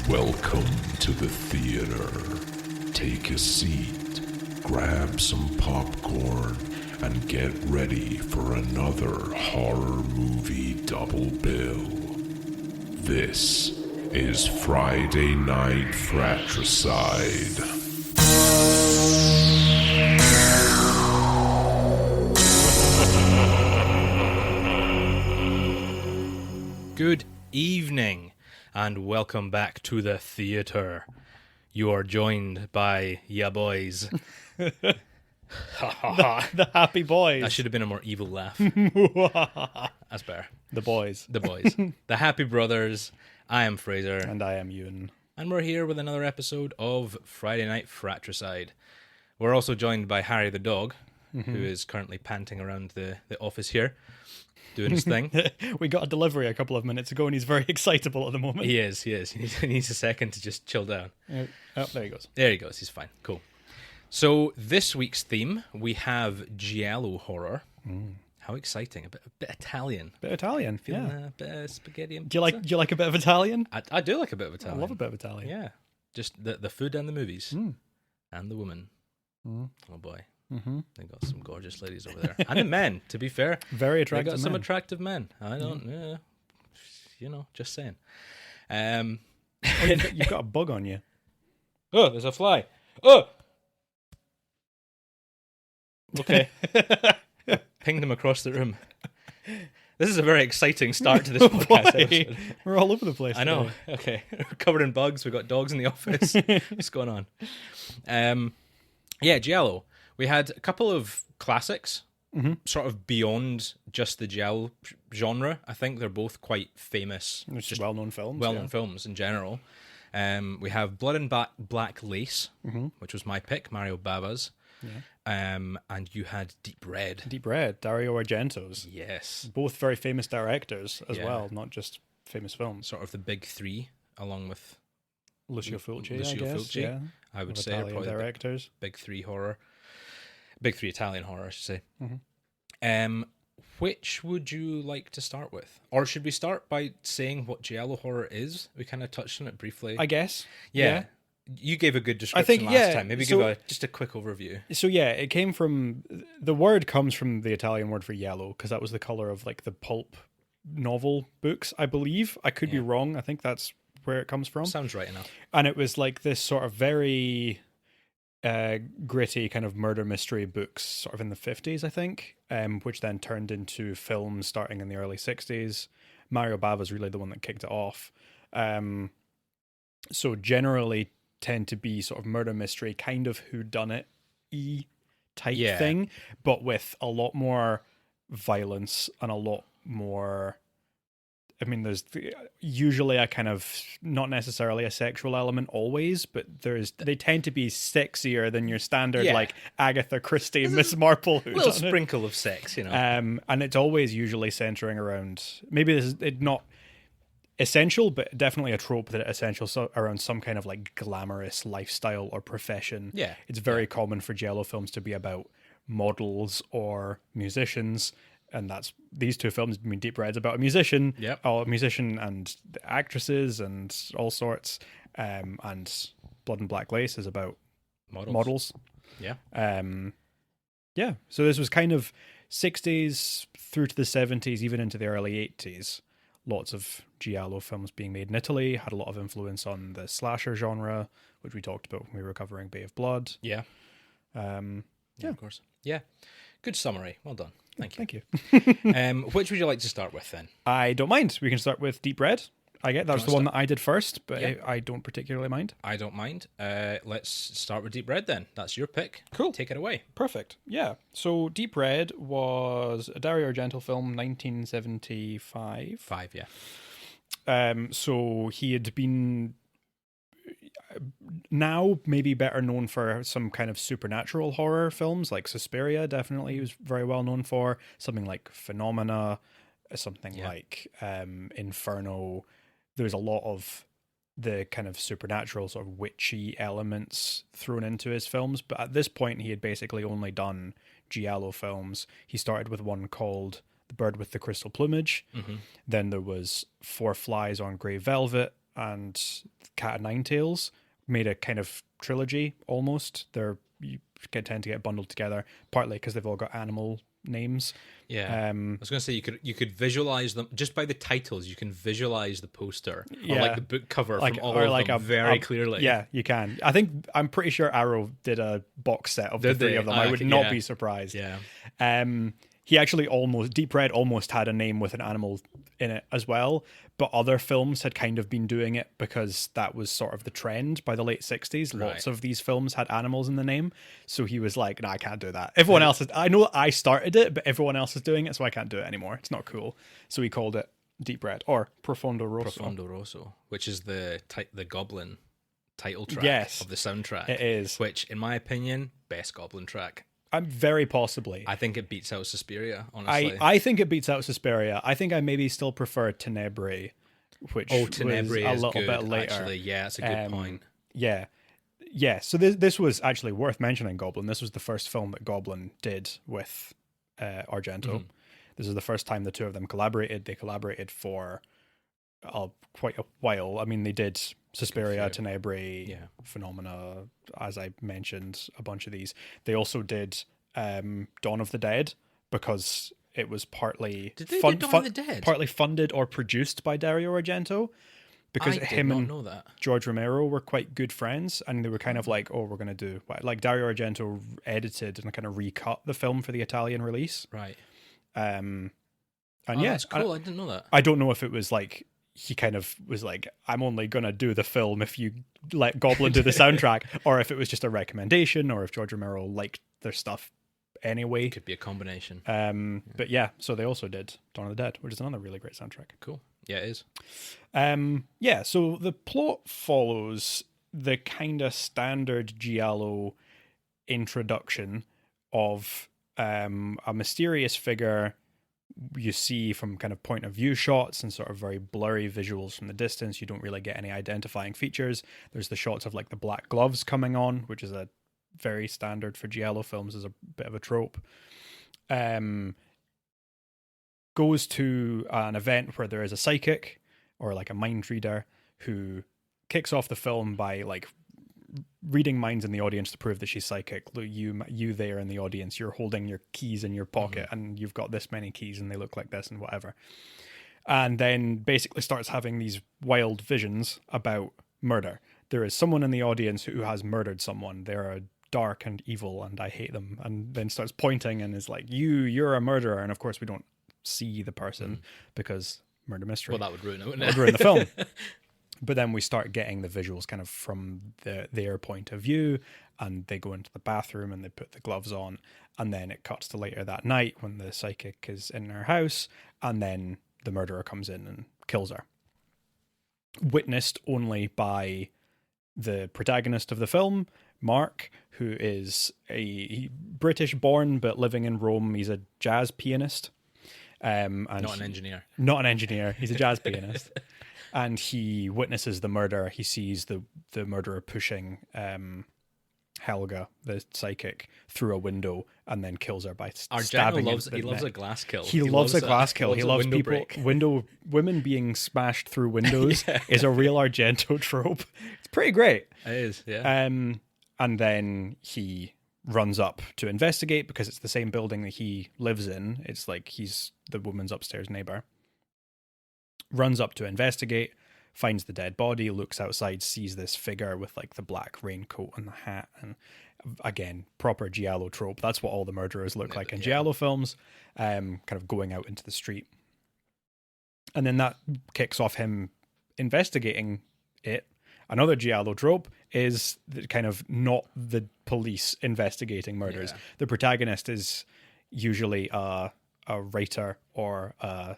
Welcome to the theater. Take a seat, grab some popcorn, and get ready for another horror movie double bill. This is Friday Night Fratricide. Good evening, and welcome back to the theater. You are joined by ya boys. The happy boys. That should have been a more evil laugh. That's better. The boys. The boys. The Happy Brothers. I am Fraser. And I am Ewan. And we're here with another episode of Friday Night Fratricide. We're also joined by Harry the dog, who is currently panting around the office here, doing his thing. We got a delivery a couple of minutes ago and he's very excitable at the moment. He is. He needs a second to just chill down. Oh, there he goes. There he goes. He's fine. Cool. So this week's theme, we have Giallo horror. How exciting. A bit Italian. Bit Italian, Feeling yeah. a bit of spaghetti and Do you like a bit of Italian? I do like a bit of Italian. I love a bit of Italian. Yeah. Just the food and the movies. And the women. Oh boy. They got some gorgeous ladies over there. And the men, to be fair. Very They attractive got some men. attractive men. I don't, just saying. You've got a bug on you. Oh, there's a fly. Oh! Okay. Pinged him across the room. This is a very exciting start to this podcast episode. We're all over the place. I know. today. Okay. We're covered in bugs. We've got dogs in the office. What's going on? Yeah, Giallo. We had a couple of classics, sort of beyond just the Giallo genre. I think they're both quite famous. It's just well-known films. Well-known films in general. We have Blood and Black Lace, which was my pick, Mario Bava's. Yeah. And you had Deep Red. Deep Red, Dario Argento's. Yes. Both very famous directors as Yeah. well, not just famous films. Sort of the big three, along with Lucio Fulci, Lucio I guess. Fulci, Yeah. I would Of say, are Italian probably the directors. big three horror. Big three Italian horror, I should say. Mm-hmm. Which would you like to start with? Or should we start by saying what Giallo horror is? We kind of touched on it briefly. I guess. Yeah. You gave a good description think, last yeah, time. Maybe so- give just a quick overview. So yeah, it came from, the word comes from the Italian word for yellow, because that was the color of like the pulp novel books, I believe. I could be Yeah. wrong. I think that's where it comes from. Sounds right enough. And it was like this sort of very gritty kind of murder mystery books sort of in the 50s, I think, which then turned into films starting in the early 60s. Mario Bava's really the one that kicked it off. So generally tend to be sort of murder mystery, kind of whodunit-y type Yeah. thing, but with a lot more violence and a lot more... I mean, there's usually a kind of, not necessarily a sexual element always, but they tend to be sexier than your standard, Yeah. like Agatha Christie, Miss Marple. A little sprinkle of sex, you know. And it's always usually centering around, maybe this is not essential, but definitely a trope that it's essential around some kind of like glamorous lifestyle or profession. Yeah. It's very common for Giallo films to be about models or musicians. And that's these two films. I mean, Deep Red's about a musician, a musician and actresses and all sorts. And Blood and Black Lace is about models. Yeah. Yeah. So this was kind of 60s through to the 70s, even into the early 80s. Lots of Giallo films being made in Italy, had a lot of influence on the slasher genre, which we talked about when we were covering Bay of Blood. Yeah. Yeah, Of course. Yeah. Good summary. Well done. Thank you. Thank you. Which would you like to start with then? I don't mind. We can start with Deep Red. I get that was the one that I did first, but Yeah. I don't particularly mind. I don't mind. Let's start with Deep Red then. That's your pick. Cool. Take it away. Perfect. Yeah. So Deep Red was a Dario Argento film, 1975. 5, yeah. So he had been now maybe better known for some kind of supernatural horror films, like Suspiria, definitely he was very well known for. Something like Phenomena, something like Inferno. There's a lot of the kind of supernatural sort of witchy elements thrown into his films, but at this point he had basically only done Giallo films. He started with one called The Bird with the Crystal Plumage. Mm-hmm. Then there was Four Flies on Grey Velvet, and Cat of Nine Tails made a kind of trilogy almost. You tend to get bundled together, partly because they've all got animal names. Yeah, I was going to say you could visualize them just by the titles. You can visualize the poster or like the book cover from all of them very clearly. Yeah, you can. I'm pretty sure Arrow did a box set of the three of them. I would not be surprised. Yeah. He actually Deep Red almost had a name with an animal in it as well, but other films had kind of been doing it because that was sort of the trend by the late 60s. Lots of these films had animals in the name. So he was like, no, I can't do that. Everyone else I know I started it, but everyone else is doing it, so I can't do it anymore. It's not cool. So he called it Deep Red or Profondo Rosso. Profondo Rosso, which is the Goblin title track of the soundtrack. It is. Which, in my opinion, best Goblin track. I'm very possibly. I think it beats out Suspiria, honestly. I think it beats out Suspiria. I think I maybe still prefer Tenebrae, which Tenebrae was a little good, bit later. Actually, yeah, it's a good point. Yeah. So this was actually worth mentioning. Goblin. This was the first film that Goblin did with Argento. Mm-hmm. This is the first time the two of them collaborated. They collaborated for quite a while. I mean, they did Suspiria, Tenebrae, Phenomena, as I mentioned, a bunch of these. They also did Dawn of the Dead because it was partly partly funded or produced by Dario Argento, because him and George Romero were quite good friends, and they were kind of like, oh, we're going to do like Dario Argento edited and kind of recut the film for the Italian release. Right. That's cool. I didn't know that. I don't know if it was like he kind of was like, I'm only going to do the film if you let Goblin do the soundtrack, or if it was just a recommendation, or if George Romero liked their stuff anyway. Could be a combination. But yeah, so they also did Dawn of the Dead, which is another really great soundtrack. Cool. Yeah, it is. So the plot follows the kind of standard Giallo introduction of a mysterious figure you see from kind of point of view shots and sort of very blurry visuals from the distance. You don't really get any identifying features. There's the shots of like the black gloves coming on, which is a very standard for Giallo films, as a bit of a trope. Goes to an event where there is a psychic or like a mind reader who kicks off the film by like reading minds in the audience to prove that she's psychic. You there in the audience, you're holding your keys in your pocket and you've got this many keys and they look like this and whatever. And then basically starts having these wild visions about murder. There is someone in the audience who has murdered someone. They're dark and evil and I hate them. And then starts pointing and is like, you're a murderer. And of course we don't see the person because murder mystery. Well, that would ruin it, wouldn't it? That would ruin the film. But then we start getting the visuals kind of from their point of view, and they go into the bathroom and they put the gloves on, and then it cuts to later that night when the psychic is in her house, and then the murderer comes in and kills her. Witnessed only by the protagonist of the film, Mark, who is a British-born but living in Rome. He's a jazz pianist. And not an engineer. Not an engineer. He's a jazz pianist. And he witnesses the murder. He sees the murderer pushing Helga, the psychic, through a window and then kills her by stabbing her. He loves a glass kill. He loves a glass kill. He loves people. Women being smashed through windows is a real Argento trope. It's pretty great. It is, yeah. And then he runs up to investigate because it's the same building that he lives in. It's like he's the woman's upstairs neighbor. Runs up to investigate, finds the dead body, looks outside, sees this figure with like the black raincoat and the hat, and again, proper Giallo trope. That's what all the murderers look like in Giallo films, kind of going out into the street. And then that kicks off him investigating it. Another Giallo trope is kind of not the police investigating murders. Yeah. The protagonist is usually a writer or a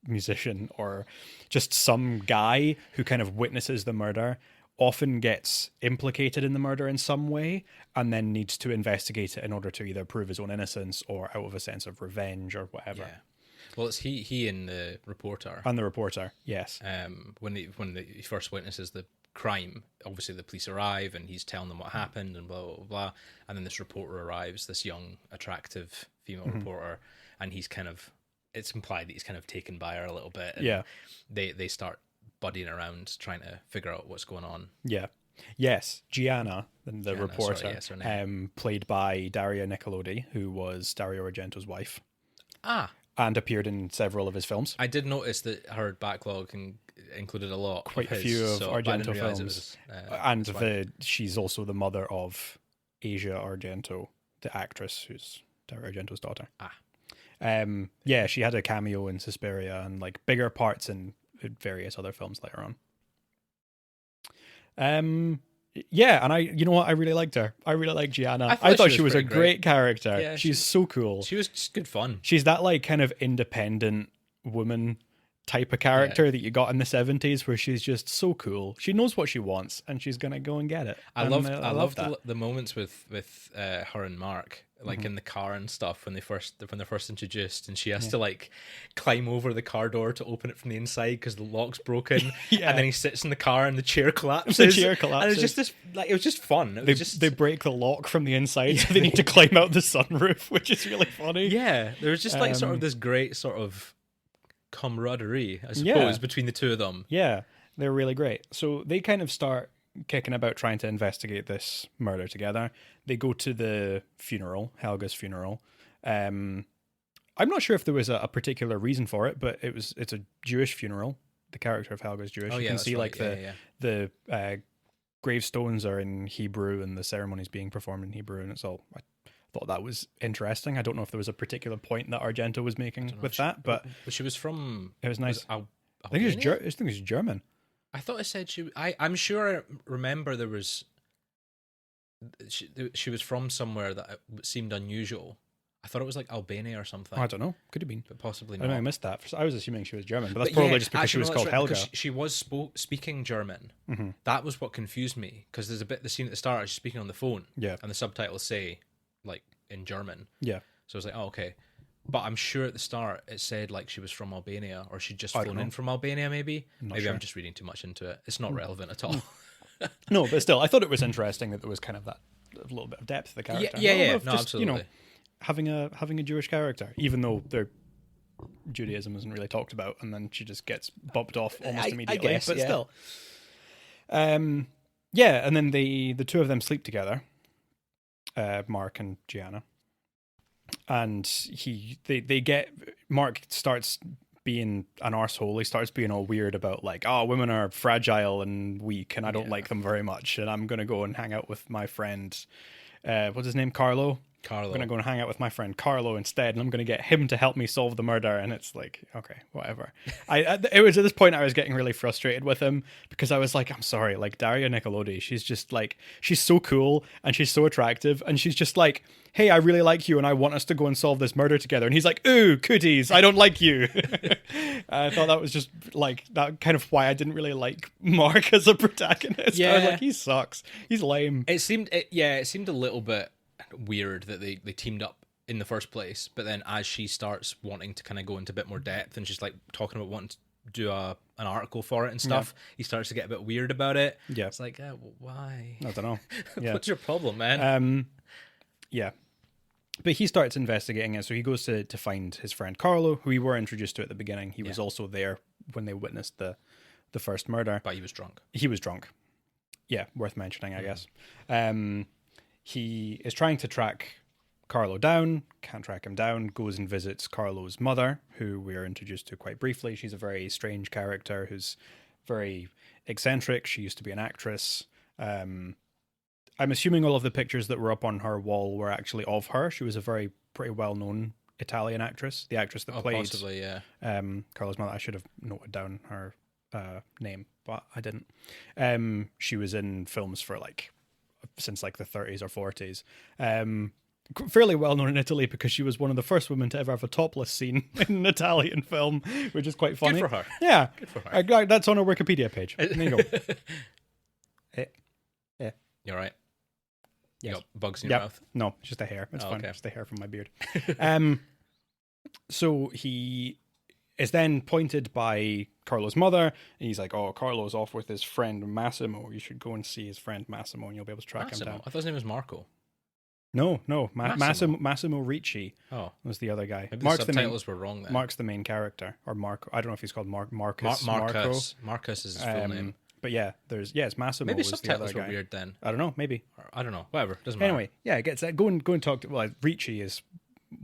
musician or just some guy who kind of witnesses the murder, often gets implicated in the murder in some way, and then needs to investigate it in order to either prove his own innocence or out of a sense of revenge or whatever. Yeah. Well, it's he and the reporter. And the reporter, yes. When he first witnesses the crime, obviously the police arrive and he's telling them what happened and blah, blah, blah, blah. And then this reporter arrives, this young, attractive female reporter, and he's kind of, it's implied that he's kind of taken by her a little bit. And they start buddying around trying to figure out what's going on. Yeah. Yes, Gianna, the reporter, sorry, yes, her name. played by Daria Nicolodi, who was Dario Argento's wife, Ah, and appeared in several of his films. I did notice that her backlog included a lot. Quite a his, few of so, but I didn't Argento realise it films. was, And his wife. she's also the mother of Asia Argento, the actress who's Dario Argento's daughter. Yeah, she had a cameo in Suspiria and like bigger parts in various other films later on. Yeah, and you know what? I really liked her. I really liked Gianna. I thought she was a great character. Yeah, she's so cool. She was just good fun. She's that like kind of independent woman type of character that you got in the 70s, where she's just so cool. She knows what she wants, and she's gonna go and get it. I And loved that. the moments with her and Mark, like in the car and stuff when they're first introduced, and she has to like climb over the car door to open it from the inside because the lock's broken. Yeah. And then he sits in the car and the chair collapses. The chair collapses. And it was just this, like, it was just fun. It was They break the lock from the inside, so they need to climb out the sunroof, which is really funny. yeah, there was just like sort of this great sort of camaraderie, I suppose, between the two of them. Yeah, they're really great. So they kind of start kicking about trying to investigate this murder together. They go to the funeral, Helga's funeral. I'm not sure if there was a particular reason for it, but it's a Jewish funeral. The character of Helga's Jewish. Oh, you yeah, can that's see right. like the gravestones are in Hebrew and the ceremony's being performed in Hebrew, and it's all. I thought that was interesting. I don't know if there was a particular point that Argento was making with that, but she was from. it was nice. I I think it's German. I thought it said she. I'm sure I remember there was. She was from somewhere that seemed unusual. I thought it was like Albania or something. Oh, I don't know. Could have been. But possibly I not. don't know. I missed that. I was assuming she was German, but that's But probably yeah, just because actually, she was no, called that's right, Helga. because she was speaking German. Mm-hmm. That was what confused me, because there's the scene at the start. She's speaking on the phone. Yeah. And the subtitles say like in German. Yeah. So I was like, oh, okay. But I'm sure at the start it said like she was from Albania, or she'd just flown in from Albania. Maybe sure. I'm just reading too much into it. It's not relevant at all. No, but still, I thought it was interesting that there was kind of that a little bit of depth to the character. Yeah. Of No, just, absolutely. You know, having a Jewish character, even though their Judaism isn't really talked about, and then she just gets bumped off almost immediately. guess, but yeah. still, yeah. And then the two of them sleep together, Mark and Gianna, and Mark starts being an arsehole. He starts being all weird about like, oh, women are fragile and weak, and I don't like them very much, and I'm gonna go and hang out with my friend. What's his name? Carlo. I'm going to go and hang out with my friend Carlo instead, and I'm going to get him to help me solve the murder. And it's like, okay, whatever. It was at this point I was getting really frustrated with him, because I was like, I'm sorry, like Daria Nicolodi, she's just like, she's so cool and she's so attractive, and she's just like, hey, I really like you and I want us to go and solve this murder together. And he's like, ooh, cooties, I don't like you. I thought that was just like, that kind of why I didn't really like Mark as a protagonist. Yeah. I was like, he sucks. He's lame. It seemed a little bit weird that they teamed up in the first place, but then as she starts wanting to kind of go into a bit more depth, and she's like talking about wanting to do an article for it and stuff, he starts to get a bit weird about it. Yeah. It's like, why? I don't know. Yeah. What's your problem, man? Yeah. But he starts investigating it, so he goes to find his friend Carlo, who we were introduced to at the beginning. He was also there when they witnessed the first murder. But he was drunk. He was drunk. Yeah, worth mentioning, I guess. He is trying to track Carlo down, can't track him down, goes and visits Carlo's mother, who we are introduced to quite briefly. She's a very strange character who's very eccentric. She used to be an actress. I'm assuming all of the pictures that were up on her wall were actually of her. She was a pretty well-known Italian actress, the actress that played possibly, yeah. Carlo's mother. I should have noted down her name, but I didn't. She was in films for since the 30s or 40s. Fairly well known in Italy because she was one of the first women to ever have a topless scene in an Italian film, which is quite funny. Good for her. Yeah. Good for her. That's on her Wikipedia page. There you go. You're right. You Yes. got bugs in your mouth. No, it's just a hair. It's fine. Okay. Just a hair from my beard. So he is then pointed by Carlo's mother, and he's like, oh, Carlo's off with his friend Massimo. You should go and see his friend Massimo, and you'll be able to track him down. I thought his name was Marco. No, Massimo. Massimo Ricci Oh, was the other guy. maybe Mark's the subtitles were wrong then. Mark's the main character, or Marco. I don't know if he's called Marcus. Marcus. Marcus is his full name. But yeah, it's Massimo. Maybe was the subtitles other were guy. weird then. I don't know. Maybe. Or, I don't know. Whatever. Doesn't matter. Anyway, yeah, it gets that. Go and talk to. Well, Ricci is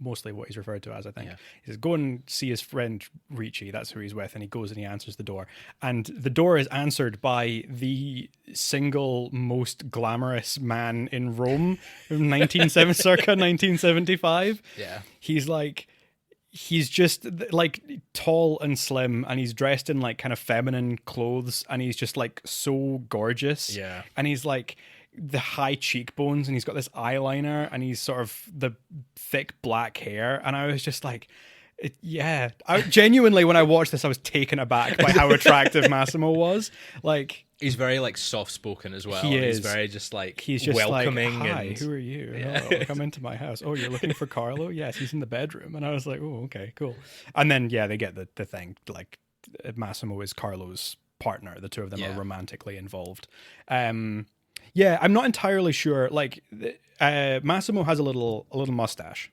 mostly what he's referred to as, I think. Yeah. He says, go and see his friend Ricci. That's who he's with, and he goes and he answers the door, and the door is answered by the single most glamorous man in Rome, circa 1975. Yeah. He's just like tall and slim, and he's dressed in like kind of feminine clothes, and he's just like so gorgeous. Yeah. And he's like the high cheekbones, and he's got this eyeliner, and he's sort of the thick black hair. And I was just like, I genuinely, when I watched this, I was taken aback by how attractive Massimo was. Like, he's very like soft spoken as well. He is. He's very just like he's just welcoming. Like, hi, and who are you? Yeah. Oh, come into my house. Oh, you're looking for Carlo? Yes, he's in the bedroom. And I was like, oh, okay, cool. And then they get the thing, like Massimo is Carlo's partner. The two of them are romantically involved. I'm not entirely sure. Like, Massimo has a little mustache,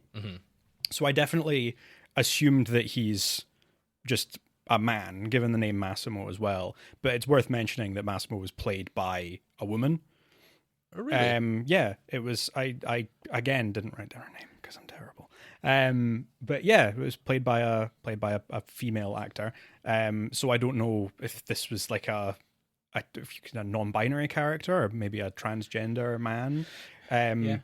so I definitely assumed that he's just a man, given the name Massimo as well. But it's worth mentioning that Massimo was played by a woman. Oh, really? It was. I again didn't write down her name because I'm terrible. But yeah, it was played by a female actor. So I don't know if this was like a non-binary character or maybe a transgender man.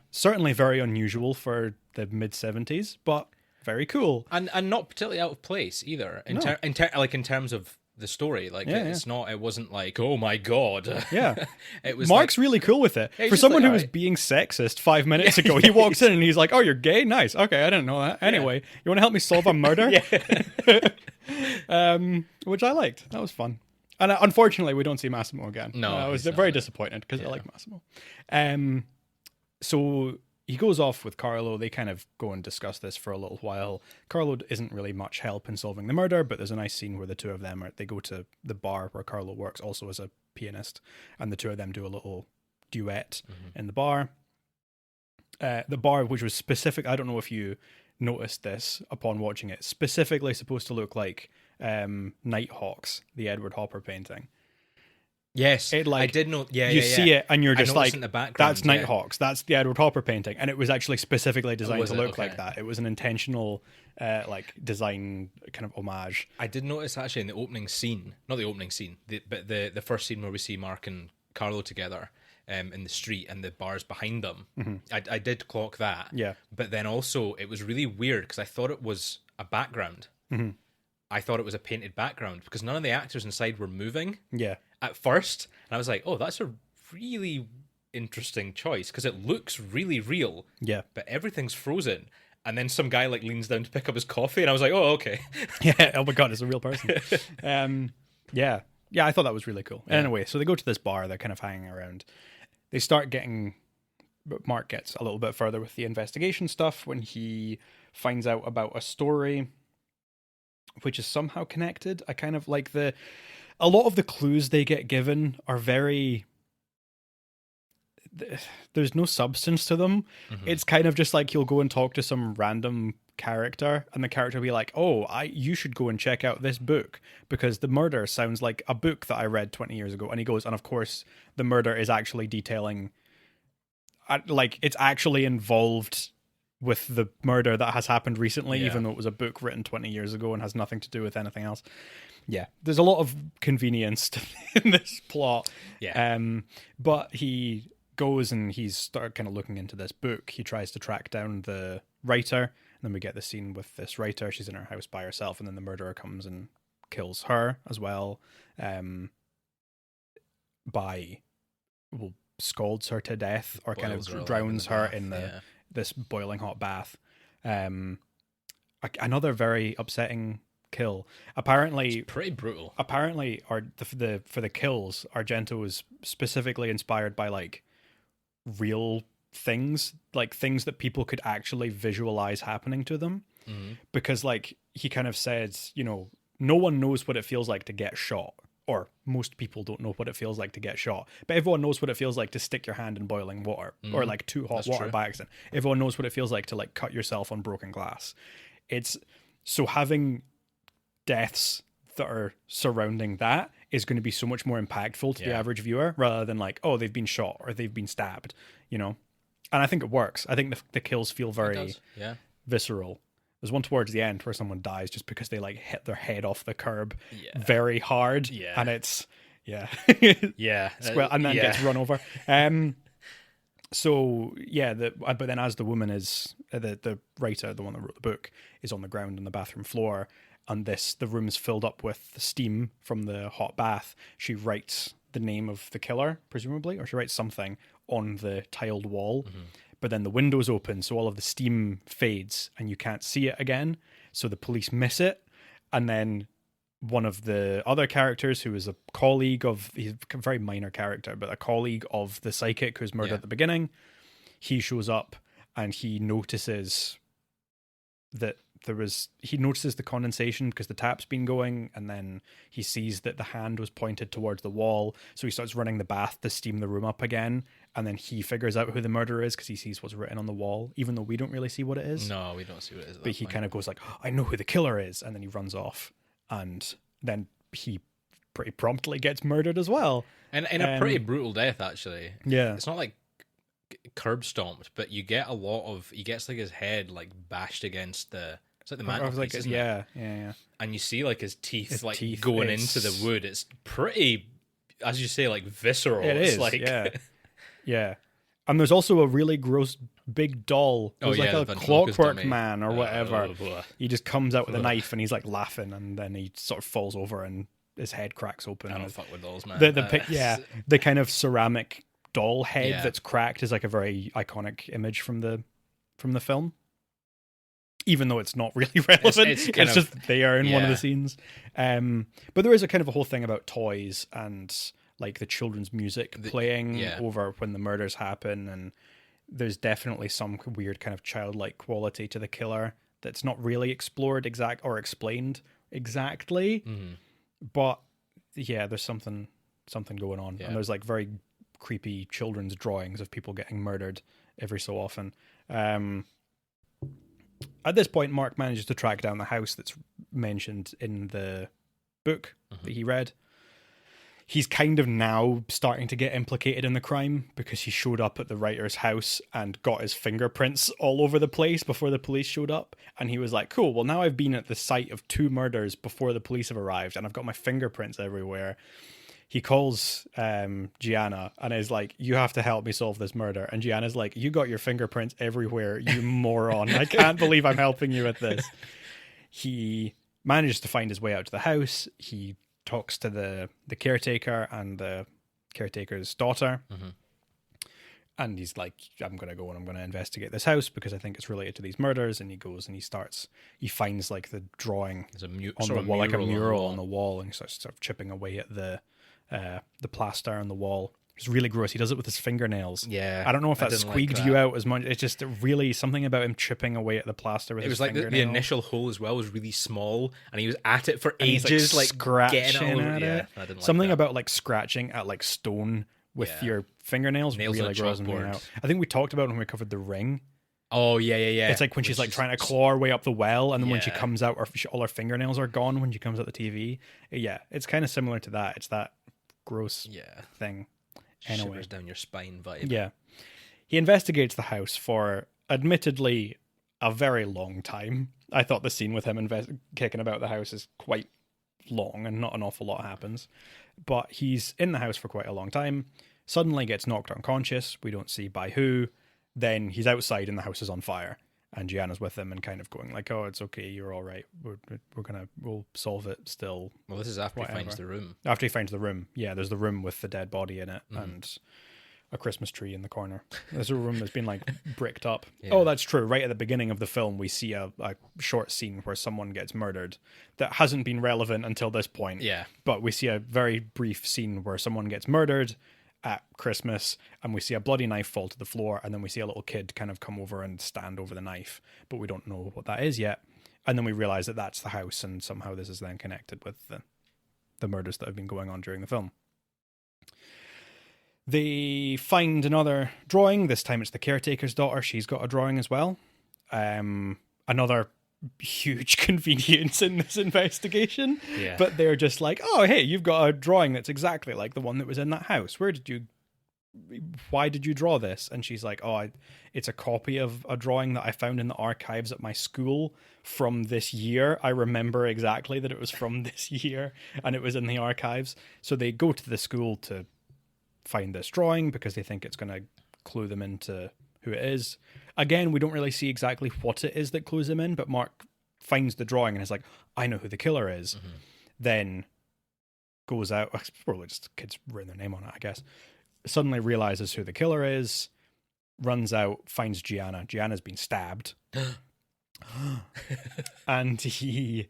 Certainly very unusual for the mid-70s, but very cool. And not particularly out of place either. In terms of the story, like it wasn't like, oh my god. Yeah. It was Mark's really cool with it. For someone who was being sexist 5 minutes ago, he walks in and he's like, oh, you're gay? Nice. Okay, I didn't know that. Anyway, you want to help me solve a murder? Which I liked. That was fun. And unfortunately, we don't see Massimo again. No, I was very disappointed because I like Massimo. So he goes off with Carlo. They kind of go and discuss this for a little while. Carlo isn't really much help in solving the murder, but there's a nice scene where the two of them they go to the bar where Carlo works, also as a pianist, and the two of them do a little duet in the bar. The bar, which was specific, I don't know if you noticed this upon watching it, specifically supposed to look like Nighthawks, the Edward Hopper painting. Yes, I did know. You see it and you're just like, in the background, that's Nighthawks. That's the Edward Hopper painting, and it was actually specifically designed to look okay. like that. It was an intentional, design kind of homage. I did notice actually in the opening scene, not the opening scene, but the first scene where we see Mark and Carlo together in the street and the bars behind them. I did clock that. Yeah, but then also it was really weird because I thought it was a background. I thought it was a painted background because none of the actors inside were moving. Yeah. At first, and I was like, "Oh, that's a really interesting choice because it looks really real." Yeah. But everything's frozen, and then some guy like leans down to pick up his coffee, and I was like, "Oh, okay." Yeah. Oh my god, it's a real person. Yeah. I thought that was really cool. Anyway, so they go to this bar. They're kind of hanging around. They start getting. Mark gets a little bit further with the investigation stuff when he finds out about a story which is somehow connected. I kind of like a lot of the clues they get given are very, there's no substance to them. It's kind of just like you'll go and talk to some random character and the character will be like, oh, you should go and check out this book because the murder sounds like a book that I read 20 years ago. And he goes, and of course the murder is actually detailing, like it's actually involved with the murder that has happened recently, even though it was a book written 20 years ago and has nothing to do with anything else. Yeah, there's a lot of convenience in this plot. Yeah. But he goes and he's started kind of looking into this book. He tries to track down the writer, and then we get the scene with this writer. She's in her house by herself, and then the murderer comes and kills her as well. Scalds her to death or kind of drowns her in this boiling hot bath. Another very upsetting kill. Apparently, it's pretty brutal. Apparently, for the kills, Argento was specifically inspired by like real things, like things that people could actually visualize happening to them. Because like he kind of said, no one knows what it feels like to get shot or most people don't know what it feels like to get shot, but everyone knows what it feels like to stick your hand in boiling water or like too hot water by accident. Everyone knows what it feels like to like cut yourself on broken glass. It's so having deaths that are surrounding that is going to be so much more impactful to the average viewer rather than like, oh, they've been shot or they've been stabbed, you know? And I think it works. I think the kills feel very visceral. There's one towards the end where someone dies just because they like hit their head off the curb very hard. Yeah. And it's, and then gets run over. So yeah, but then as the woman is, the writer, the one that wrote the book, is on the ground on the bathroom floor, and the room is filled up with the steam from the hot bath, she writes the name of the killer, presumably, or she writes something on the tiled wall. But then the window's open, so all of the steam fades and you can't see it again. So the police miss it. And then one of the other characters, who is a colleague of, he's a very minor character, but a colleague of the psychic who's murdered at the beginning, he shows up and he notices that he notices the condensation because the tap's been going, and then he sees that the hand was pointed towards the wall, so he starts running the bath to steam the room up again, and then he figures out who the murderer is because he sees what's written on the wall, even though we don't really see what it is. No, we don't see what it is at but he kind of goes like, oh, I know who the killer is, and then he runs off, and then he pretty promptly gets murdered as well. And in a pretty brutal death, actually. Yeah. It's not like curb stomped, but you get a lot of, he gets like his head like bashed against it's like the mantelpiece, like, isn't yeah. And you see like his teeth teeth, going into the wood. It's pretty, as you say, like visceral. It it's is, like, yeah. And there's also a really gross big doll. There's like a Clockwork Man or whatever. He just comes out with a knife and he's like laughing, and then he sort of falls over and his head cracks open. I don't fuck with dolls, man. The kind of ceramic doll head that's cracked is like a very iconic image from the film. Even though it's not really relevant, it's just there in one of the scenes. But there is a kind of a whole thing about toys and like the children's music playing over when the murders happen, and there's definitely some weird kind of childlike quality to the killer that's not really explored or explained exactly. But yeah, there's something going on, and there's like very creepy children's drawings of people getting murdered every so often. At this point, Mark manages to track down the house that's mentioned in the book that he read. He's kind of now starting to get implicated in the crime because he showed up at the writer's house and got his fingerprints all over the place before the police showed up. And he was like, cool, well, now I've been at the site of 2 murders before the police have arrived and I've got my fingerprints everywhere. He calls Gianna and is like, you have to help me solve this murder. And Gianna's like, you got your fingerprints everywhere, you moron. I can't believe I'm helping you with this. He manages to find his way out to the house. He talks to the caretaker and the caretaker's daughter. And he's like, I'm going to go and I'm going to investigate this house because I think it's related to these murders. And he goes and he finds like the drawing on the wall, like a mural on the wall, and he starts sort of chipping away at the plaster on the wall. It's really gross. He does it with his fingernails. Yeah. I don't know if that squeaked you out as much. It's just really something about him chipping away at the plaster with his fingernails. It was like the initial hole as well was really small, and he was at it for ages, like scratching at it. I didn't something about like scratching at like stone with your fingernails really grosses me out. I think we talked about when we covered The Ring. Oh, yeah. It's like when she's like trying to claw her way up the well, and then when she comes out, all her fingernails are gone when she comes out the TV. Yeah, it's kind of similar to that. It's that gross thing. Anyway. Shivers down your spine vibe. Yeah. He investigates the house for, admittedly, a very long time. I thought the scene with him kicking about the house is quite long and not an awful lot happens. But he's in the house for quite a long time, suddenly gets knocked unconscious. We don't see by who. Then he's outside and the house is on fire. And Gianna's with him and kind of going like, oh, it's okay, you're all right. We'll solve it still. Well, this is after he finds the room. After he finds the room. Yeah, there's the room with the dead body in it and a Christmas tree in the corner. There's a room that's been like bricked up. Yeah. Oh, that's true. Right at the beginning of the film, we see a short scene where someone gets murdered that hasn't been relevant until this point. Yeah. But we see a very brief scene where someone gets murdered at Christmas, and we see a bloody knife fall to the floor, and then we see a little kid kind of come over and stand over the knife, but we don't know what that is yet. And then we realize that that's the house, and somehow this is then connected with the murders that have been going on during the film. They find another drawing. This time it's the caretaker's daughter. She's got a drawing as well. Another huge convenience in this investigation. Yeah. But they're just like, oh, hey, you've got a drawing that's exactly like the one that was in that house. Why did you draw this? And she's like, oh, it's a copy of a drawing that I found in the archives at my school from this year. I remember exactly that it was from this year and it was in the archives. So they go to the school to find this drawing because they think it's going to clue them into who it is. Again, we don't really see exactly what it is that clues him in, but Mark finds the drawing and is like, I know who the killer is. Mm-hmm. Then goes out, probably just kids written their name on it, I guess. Suddenly realizes who the killer is, runs out, finds Gianna. Gianna's been stabbed. And he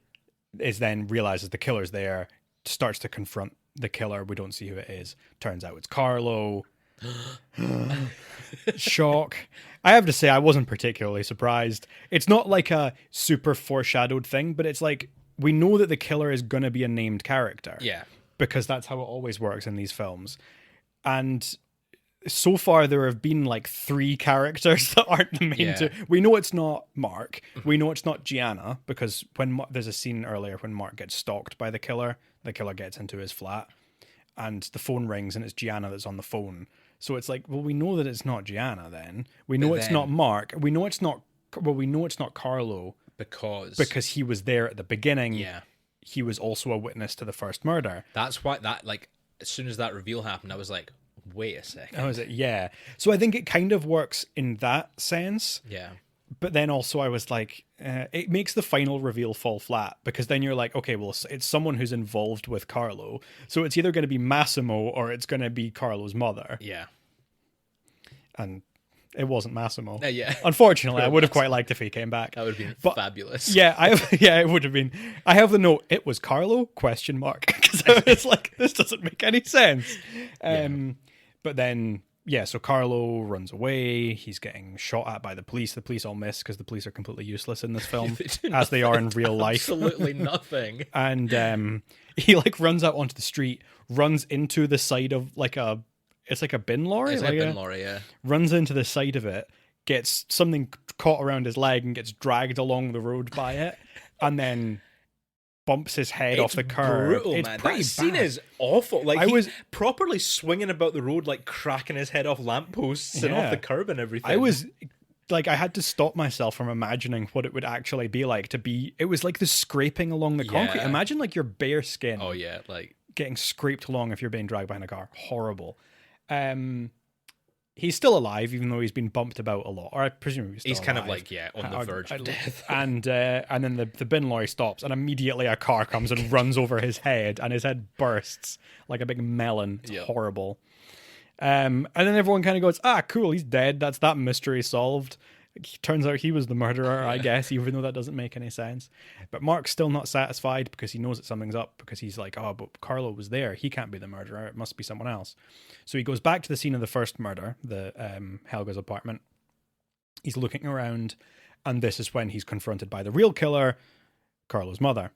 then realizes the killer's there, starts to confront the killer. We don't see who it is. Turns out it's Carlo. Shock. I have to say, I wasn't particularly surprised. It's not like a super foreshadowed thing, but it's like, we know that the killer is going to be a named character. Yeah. Because that's how it always works in these films. And so far, there have been like 3 characters that aren't the main two. We know it's not Mark. We know it's not Gianna, because when there's a scene earlier when Mark gets stalked by the killer gets into his flat, and the phone rings, and it's Gianna that's on the phone. So it's like, well, we know that it's not Gianna then. We know it's not Mark. We know it's not Carlo. Because he was there at the beginning. Yeah. He was also a witness to the first murder. That's why as soon as that reveal happened, I was like, wait a second. Oh, is it? Yeah. So I think it kind of works in that sense. Yeah. But then also I was like, it makes the final reveal fall flat, because then you're like, okay, well, it's someone who's involved with Carlo. So it's either going to be Massimo or it's going to be Carlo's mother. Yeah. And it wasn't Massimo. Yeah. Unfortunately, I would have quite liked if he came back. That would have been fabulous. Yeah, it would have been. I have the note, it was Carlo, ? Because I was like, this doesn't make any sense. But then, so Carlo runs away. He's getting shot at by the police. The police all miss because the police are completely useless in this film, as they are in real life. Absolutely nothing. And he runs out onto the street, runs into the side of it's like a bin lorry. It's like a bin lorry, yeah. Runs into the side of it, gets something caught around his leg and gets dragged along the road by it, and then bumps his head off the curb. Brutal, it's man. pretty That scene bad. is awful. Like, he was properly swinging about the road, cracking his head off lampposts and off the curb and everything. I was I had to stop myself from imagining what it would actually be like to be. It was like the scraping along the concrete. Imagine your bare skin. Oh yeah, getting scraped along if you're being dragged behind a car. Horrible. He's still alive, even though he's been bumped about a lot. Or I presume he's still kind alive. of on the verge of death. And then the bin lorry stops, and immediately a car comes and runs over his head, and his head bursts like a big melon. It's horrible. And then everyone kind of goes, cool, he's dead. That's that mystery solved. Turns out he was the murderer, I guess, even though that doesn't make any sense. But Mark's still not satisfied because he knows that something's up, because he's like, oh, but Carlo was there. He can't be the murderer. It must be someone else. So he goes back to the scene of the first murder, the Helga's apartment. He's looking around, and this is when he's confronted by the real killer, Carlo's mother.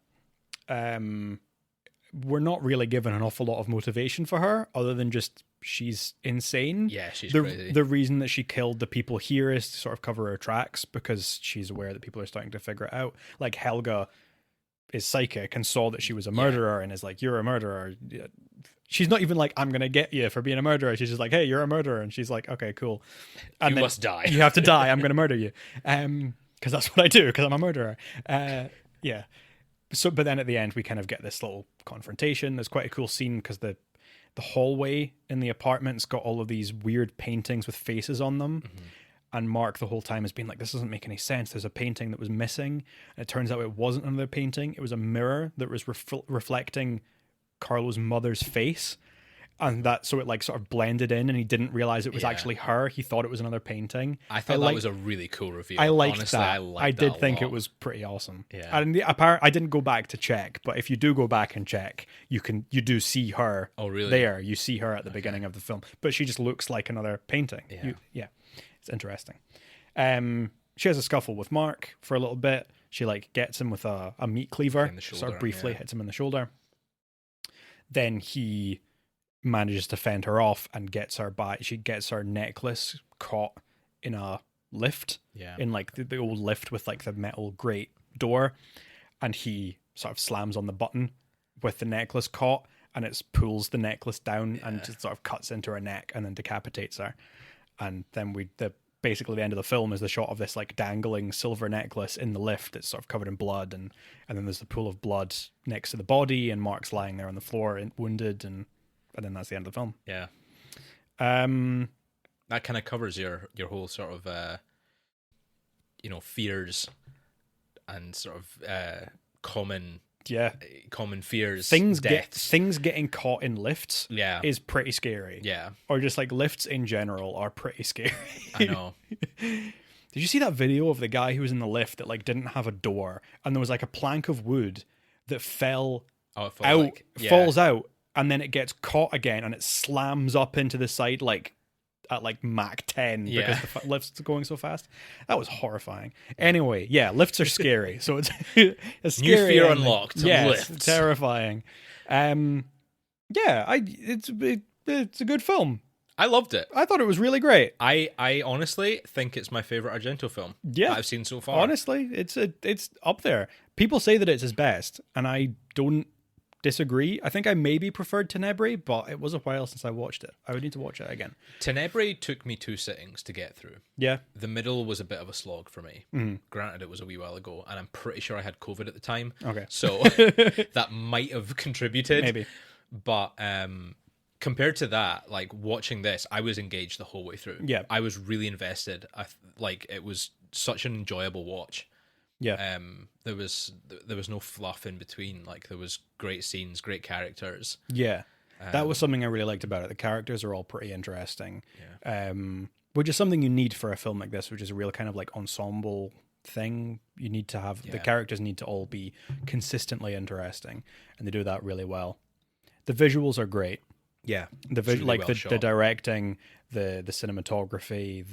We're not really given an awful lot of motivation for her, other than just she's insane. Yeah, she's crazy. The reason that she killed the people here is to sort of cover her tracks, because she's aware that people are starting to figure it out. Like, Helga is psychic and saw that she was a murderer and is like, you're a murderer. She's not even like, I'm going to get you for being a murderer. She's just like, hey, you're a murderer. And she's like, okay, cool. And you must die. You have to die. I'm going to murder you. Because that's what I do, because I'm a murderer. Yeah. So, but then at the end, we kind of get this little confrontation. There's quite a cool scene because the hallway in the apartment's got all of these weird paintings with faces on them. Mm-hmm. And Mark the whole time has been like, this doesn't make any sense. There's a painting that was missing. And it turns out it wasn't another painting. It was a mirror that was reflecting Carlo's mother's face. And so it sort of blended in, and he didn't realize it was actually her. He thought it was another painting. I thought that was a really cool reveal. I liked Honestly, that. I did think lot. it was pretty awesome. Yeah. And I didn't go back to check, but if you do go back and check, you do see her. Oh, really? There, you see her at the beginning of the film, but she just looks like another painting. Yeah. It's interesting. She has a scuffle with Mark for a little bit. She gets him with a meat cleaver, sort of briefly hits him in the shoulder. then he manages to fend her off and gets her by. She gets her necklace caught in a lift, in like the old lift with like the metal grate door, and he sort of slams on the button with the necklace caught, and it pulls the necklace down and just sort of cuts into her neck and then decapitates her. And then basically the end of the film is the shot of this like dangling silver necklace in the lift. It's sort of covered in blood, and then there's the pool of blood next to the body, and Mark's lying there on the floor wounded, and then that's the end of the film. Yeah. That kind of covers your whole sort of fears and sort of common fears. Things getting caught in lifts is pretty scary. Yeah. Or just like lifts in general are pretty scary. I know. Did you see that video of the guy who was in the lift that like didn't have a door, and there was like a plank of wood that falls out, and then it gets caught again and it slams up into the side like at like Mach 10 because the lift's going so fast? That was horrifying. Anyway, lifts are scary. So it's a scary new fear ending. unlocked. Yeah, lifts. it's terrifying. It's a good film. I loved it. I thought it was really great. I honestly think it's my favorite Argento film that I've seen so far. Honestly, it's up there. People say that it's his best, and I don't disagree. I think I maybe preferred Tenebrae, but it was a while since I watched it. I would need to watch it again. Tenebrae took me 2 sittings to get through. Yeah. The middle was a bit of a slog for me. Granted, it was a wee while ago, and I'm pretty sure I had COVID at the time. Okay. So that might have contributed. Maybe. But compared to that, like watching this, I was engaged the whole way through. Yeah. I was really invested. It was such an enjoyable watch. Yeah. There was no fluff in between. Like there was great scenes, great characters. Yeah. That was something I really liked about it. The characters are all pretty interesting. Yeah. Which is something you need for a film like this, which is a real kind of like ensemble thing. You need to have the characters need to all be consistently interesting, and they do that really well. The visuals are great. Yeah. The the directing, the cinematography,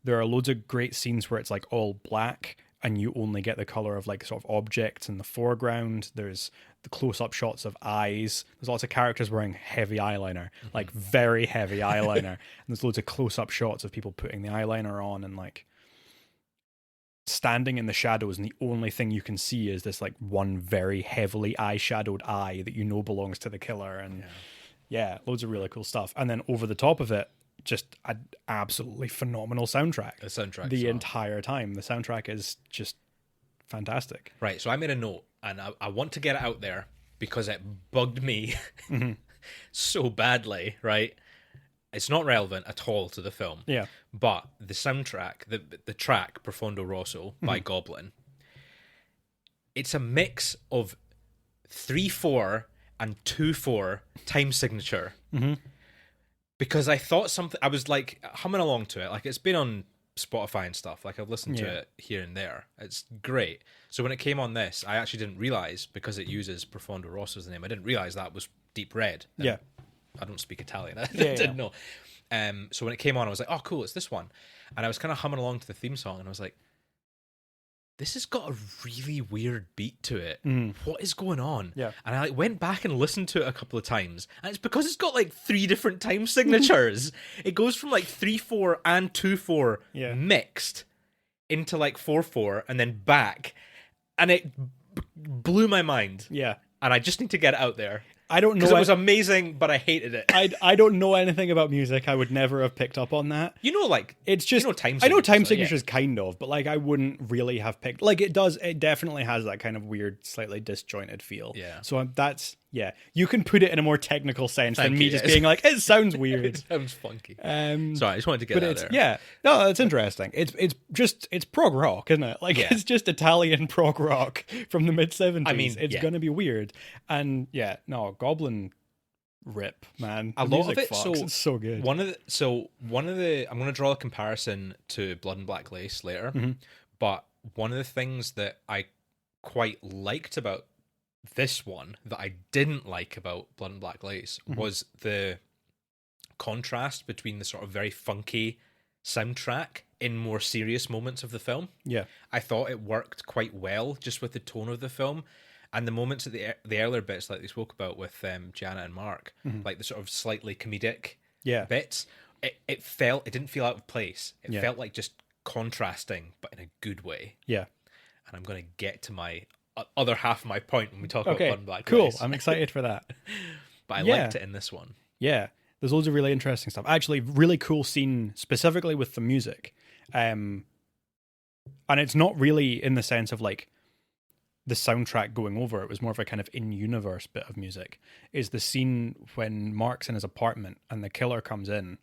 there are loads of great scenes where it's like all black and you only get the color of like sort of objects in the foreground. There's the close-up shots of eyes. There's lots of characters wearing heavy eyeliner, like very heavy eyeliner. And there's loads of close-up shots of people putting the eyeliner on and like standing in the shadows, and the only thing you can see is this like one very heavily eyeshadowed eye that you know belongs to the killer. And loads of really cool stuff. And then over the top of it, just an absolutely phenomenal soundtrack. The soundtrack the entire time. The soundtrack is just fantastic. Right, so I made a note, and I want to get it out there because it bugged me so badly, right? It's not relevant at all to the film. Yeah. But the soundtrack, the track Profondo Rosso by Goblin, it's a mix of 3/4 and 2/4 time signature. Because I thought I was like humming along to it. Like it's been on Spotify and stuff. Like I've listened to it here and there. It's great. So when it came on this, I actually didn't realize, because it uses Profondo Rosso as the name, I didn't realize that was Deep Red. And I don't speak Italian. I didn't know. So when it came on, I was like, oh, cool, it's this one. And I was kind of humming along to the theme song, and I was like, this has got a really weird beat to it. What is going on? Yeah. And I went back and listened to it a couple of times, and it's because it's got like 3 different time signatures. It goes from like 3/4 and 2/4 mixed into like 4/4 and then back, and it blew my mind. Yeah. And I just need to get it out there. I don't know. Because it was amazing, but I hated it. I don't know anything about music. I would never have picked up on that. It's just time signatures. I know time signatures kind of, but like I wouldn't really have picked. Like it definitely has that kind of weird, slightly disjointed feel. Yeah. So you can put it in a more technical sense than me just being like, it sounds weird. It sounds funky. Sorry, I just wanted to get that there. Yeah. No, that's interesting. It's prog rock, isn't it? Like it's just Italian prog rock from the mid-70s. I mean, it's gonna be weird. And Goblin rip, man. A lot of it, it's so good. One of the I'm gonna draw a comparison to Blood and Black Lace later, but one of the things that I quite liked about this one that I didn't like about Blood and Black Lace was the contrast between the sort of very funky soundtrack in more serious moments of the film. Yeah. I thought it worked quite well just with the tone of the film. And the moments at the earlier bits, like they spoke about with Gianna and Mark, like the sort of slightly comedic bits, it didn't feel out of place. It felt like just contrasting, but in a good way. Yeah. And I'm going to get to my other half of my point when we talk about Blood and Black cool. Lace. I'm excited for that. But I liked it in this one. Yeah. There's loads of really interesting stuff. Actually, really cool scene specifically with the music. And it's not really in the sense of like the soundtrack going over. It was more of a kind of in-universe bit of music. Is the scene when Mark's in his apartment and the killer comes in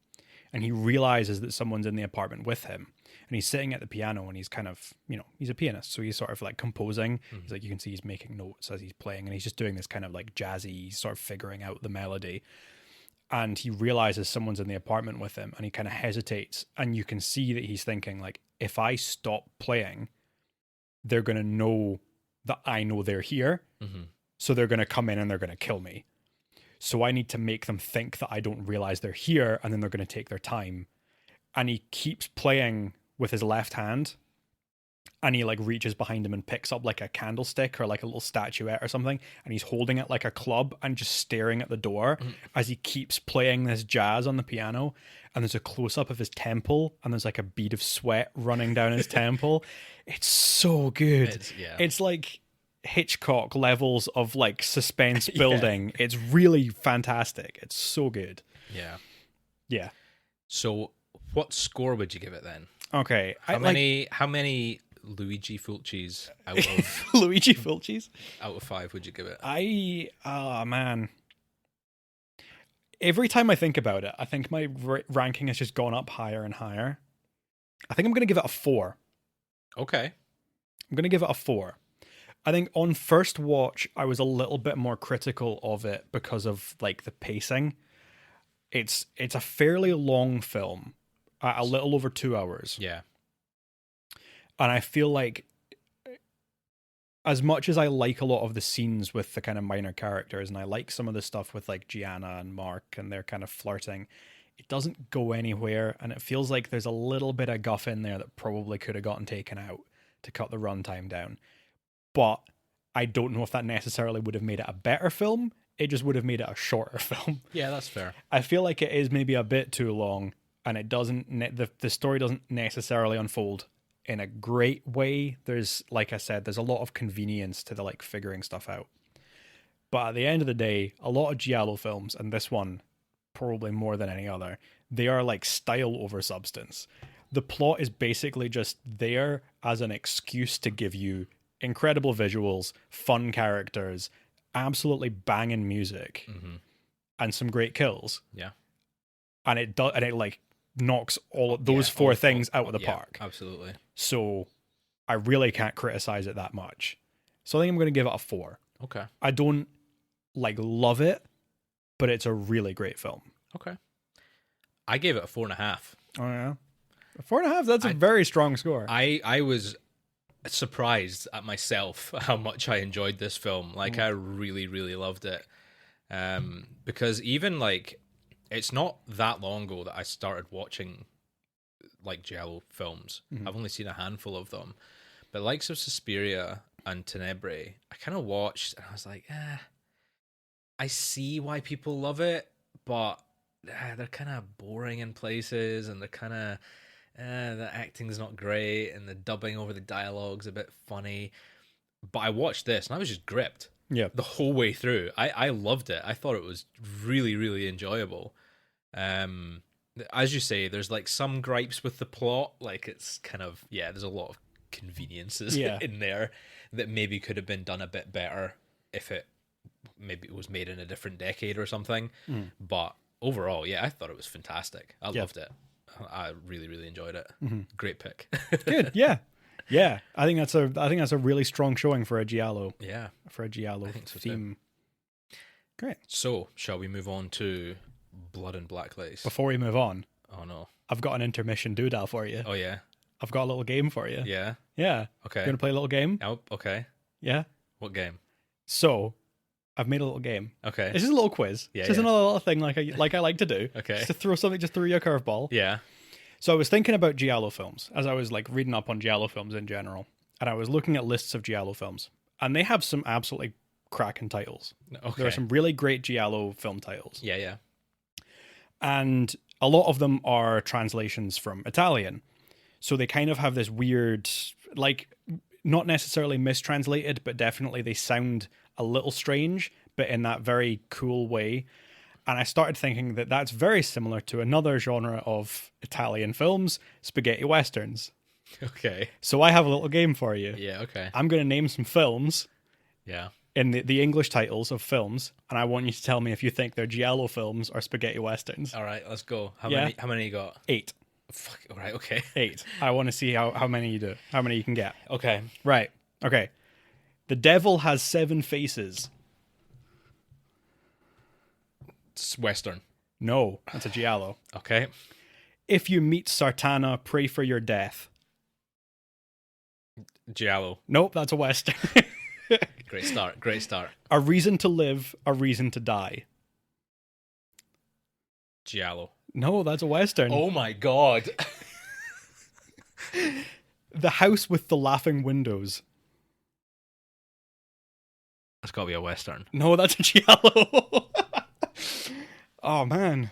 and he realizes that someone's in the apartment with him. And he's sitting at the piano and he's kind of, he's a pianist. So he's sort of like composing. He's like, you can see he's making notes as he's playing and he's just doing this kind of like jazzy, sort of figuring out the melody. And he realizes someone's in the apartment with him and he kind of hesitates. And you can see that he's thinking like, if I stop playing, they're going to know that I know they're here. So they're going to come in and they're going to kill me. So I need to make them think that I don't realize they're here and then they're going to take their time. And he keeps playing with his left hand and he like reaches behind him and picks up like a candlestick or like a little statuette or something and he's holding it like a club and just staring at the door as he keeps playing this jazz on the piano. And there's a close-up of his temple and there's like a bead of sweat running down his temple. It's so good. It's like Hitchcock levels of like suspense building. It's really fantastic. It's so good. Yeah. So what score would you give it then? Okay. How many Luigi Fulcis out of Luigi Fulcis out of 5 would you give it? Man. Every time I think about it, I think my ranking has just gone up higher and higher. I think I'm going to give it a 4. Okay. I'm going to give it a 4. I think on first watch, I was a little bit more critical of it because of like the pacing. It's a fairly long film, a little over 2 hours. Yeah. And I feel like as much as I like a lot of the scenes with the kind of minor characters, and I like some of the stuff with like Gianna and Mark and their kind of flirting, it doesn't go anywhere. And it feels like there's a little bit of guff in there that probably could have gotten taken out to cut the runtime down. But I don't know if that necessarily would have made it a better film. It just would have made it a shorter film. Yeah, that's fair. I feel like it is maybe a bit too long, and it doesn't. The story doesn't necessarily unfold in a great way. There's, like I said, there's a lot of convenience to the like figuring stuff out. But at the end of the day, a lot of Giallo films, and this one probably more than any other, they are like style over substance. The plot is basically just there as an excuse to give you incredible visuals, fun characters, absolutely banging music, and some great kills. Yeah. And it like knocks all of those four things out of the park. Absolutely. So I really can't criticize it that much. So I think I'm going to give it a 4. Okay. I don't like love it, but it's a really great film. Okay. I gave it a 4.5. Oh yeah. 4.5, that's a very strong score. I was surprised at myself how much I enjoyed this film. Like I really, really loved it. Because even like it's not that long ago that I started watching like Giallo films. I've only seen a handful of them. But likes of Suspiria and Tenebrae, I kind of watched and I was like, I see why people love it, but they're kind of boring in places and they're kind of the acting's not great and the dubbing over the dialogue's a bit funny. But I watched this and I was just gripped. Yeah. The whole way through. I loved it. I thought it was really, really enjoyable. As you say, there's like some gripes with the plot. Like it's kind of, there's a lot of conveniences in there that maybe could have been done a bit better if it maybe was made in a different decade or something. But overall, I thought it was fantastic. I loved it. I really, really enjoyed it. Great pick. Good. Yeah. Yeah. I think that's a really strong showing for a Giallo. Yeah. For a Giallo theme. Too. Great. So, shall we move on to Blood and Black Lace? Before we move on. Oh no. I've got an intermission doodle for you. Oh yeah. I've got a little game for you. Yeah. Yeah. Okay. You want to play a little game? Oh, okay. Yeah. What game? So, I've made a little game. Okay. This is a little quiz. Yeah. Just another little thing like I like to do. Okay. Just to throw you a curveball. Yeah. So I was thinking about Giallo films as I was like reading up on Giallo films in general, and I was looking at lists of Giallo films, and they have some absolutely cracking titles. Okay. There are some really great Giallo film titles. Yeah, yeah. And a lot of them are translations from Italian. So they kind of have this weird, like, not necessarily mistranslated, but definitely they sound a little strange, but in that very cool way. And I started thinking that that's very similar to another genre of Italian films, spaghetti westerns. Okay. So I have a little game for you. Yeah, okay. I'm going to name some films Yeah. in the English titles of films, and I want you to tell me if you think they're Giallo films or spaghetti westerns. All right, let's go. How Yeah. many you got? 8. Fuck. All right, okay. 8. I want to see how many you do. How many you can get. Okay. Right. Okay. The Devil Has 7 Faces. It's Western. No, that's a Giallo. Okay. If You Meet Sartana, Pray for Your Death. Giallo. Nope, that's a Western. Great start. Great start. A Reason to Live, A Reason to Die. Giallo. No, that's a Western. Oh my god. The House with the Laughing Windows. That's got to be a Western. No, that's a Giallo. Oh, man.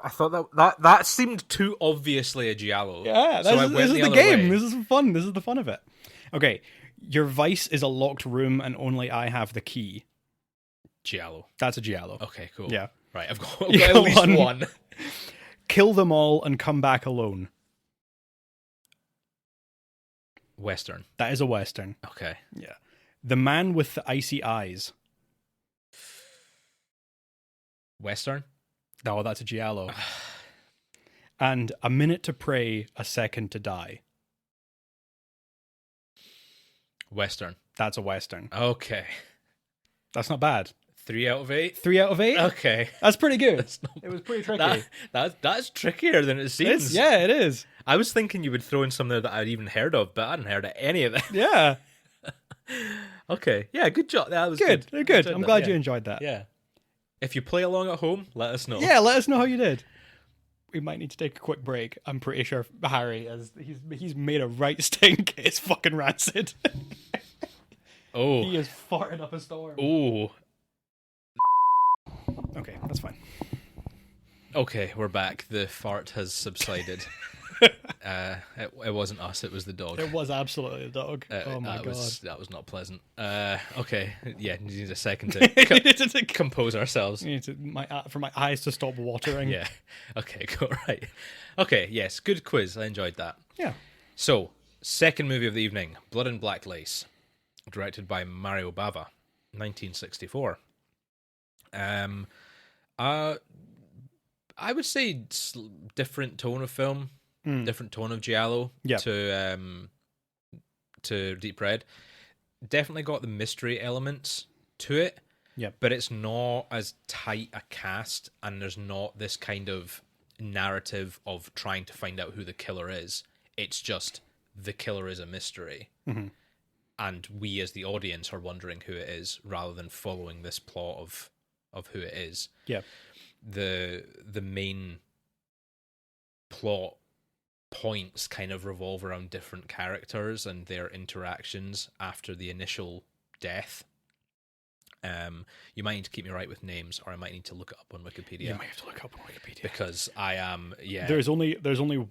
I thought that seemed too obviously a Giallo. Yeah, so I this went is the the other game. way. This is fun. This is the fun of it. Okay, your vice is a locked room and only I have the key. Giallo. That's a Giallo. Okay, cool. Yeah. Right, I've got, You at got least one. one. Kill them all and come back alone. Western. That is a Western. Okay. Yeah. The Man with the Icy Eyes. Western. No, that's a Giallo. And A Minute to Pray, A Second to Die. Western. That's a Western. Okay. That's not bad. 3 out of 8. 3 out of 8? Okay. That's pretty good. That's not It was pretty tricky. that's trickier than it seems. Yeah, it is. I was thinking you would throw in some there that I'd even heard of, but I hadn't heard of any of them. Yeah. Okay. Yeah, good job. That was Good. good. Good. Enjoyed I'm that, glad yeah. you enjoyed that. Yeah. If you play along at home, let us know. Yeah, let us know how you did. We might need to take a quick break. I'm pretty sure Harry, as he's made a right stink. It's fucking rancid. Oh. He is farting up a storm. Oh. Okay, that's fine. Okay, we're back. The fart has subsided. It wasn't us, it was the dog. It was absolutely a dog. Oh my god. That was not pleasant. Okay, yeah, need a second to compose ourselves. You need to, for my eyes to stop watering. Yeah. Okay, cool. Right. Okay, yes, good quiz. I enjoyed that. Yeah. So, second movie of the evening, Blood and Black Lace, directed by Mario Bava, 1964. I would say different tone of film, different tone of Giallo to Deep Red. Definitely got the mystery elements to it. Yeah. But it's not as tight a cast, and there's not this kind of narrative of trying to find out who the killer is. It's just the killer is a mystery. Mm-hmm. And we as the audience are wondering who it is rather than following this plot of who it is. Yeah. The main plot points kind of revolve around different characters and their interactions after the initial death. You might need to keep me right with names, or I might need to look it up on Wikipedia. You might have to look up on Wikipedia. Because I am, There's only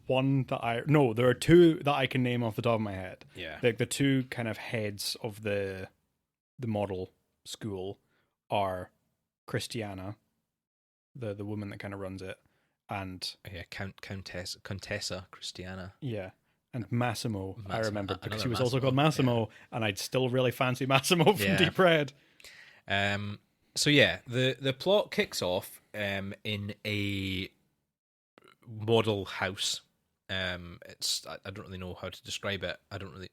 one that there are two that I can name off the top of my head. Yeah. The two kind of heads of the model school are Christiana, the woman that kind of runs it, and Contessa Christiana. yeah, and Massimo. I remembered because another he was also called Massimo, Massimo, and I'd still really fancy Massimo from Yeah. Deep Red. So yeah, the plot kicks off in a model house. It's I don't really know how to describe it.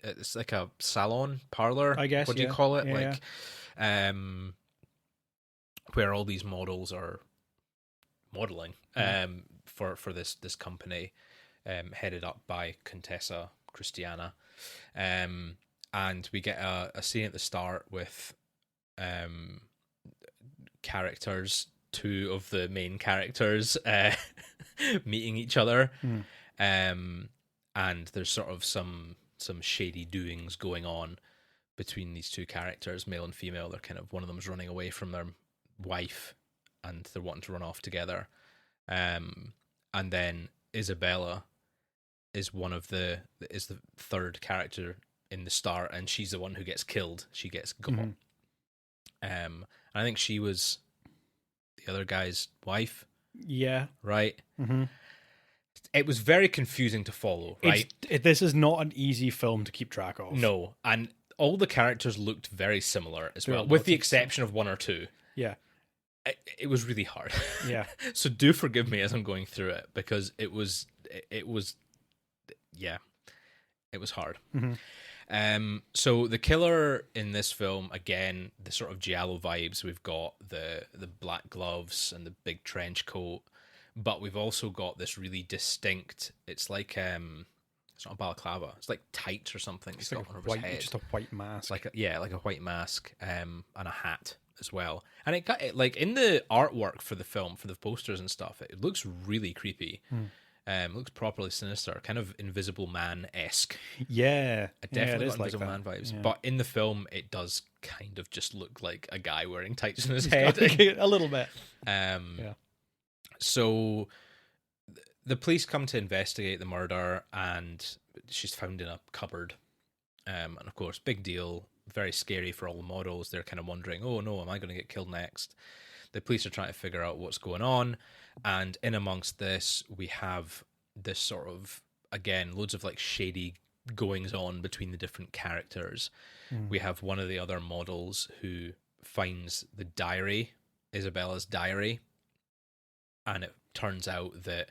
It's like a salon parlor, I guess. What do you yeah. call it? Yeah, Where all these models are modeling for this company, headed up by Contessa Christiana, and we get a scene at the start with characters, two of the main characters meeting each other, and there's sort of some shady doings going on between these two characters, male and female. They're kind of, one of them's running away from their wife, and they're wanting to run off together. And then Isabella is the third character in the start, and she's the one who gets killed. She gets got. And I think she was the other guy's wife. Yeah. Right. It was very confusing to follow. Right. This is not an easy film to keep track of. No, and all the characters looked very similar as well, with the exception of one or two. Yeah. It was really hard. Yeah. So do forgive me as I'm going through it, because it was hard. So the killer in this film, again, the sort of Giallo vibes. We've got the black gloves and the big trench coat, but we've also got this really distinct. It's like it's not a balaclava. It's like tights or something. It's like just a white mask. Like a white mask, and a hat as well. And it got like in the artwork for the film, for the posters and stuff, it looks really creepy. It looks properly sinister, kind of Invisible Man-esque. Yeah. It definitely it got is like Invisible that. Man vibes. Yeah. But in the film, it does kind of just look like a guy wearing tights in his head. A little bit. So the police come to investigate the murder, and she's found in a cupboard. And of course, big deal, very scary for all the models. They're kind of wondering, oh no, am I going to get killed next? The police are trying to figure out what's going on. And in amongst this, we have this sort of, again, loads of like shady goings on between the different characters. We have one of the other models who finds the diary, Isabella's diary. And it turns out that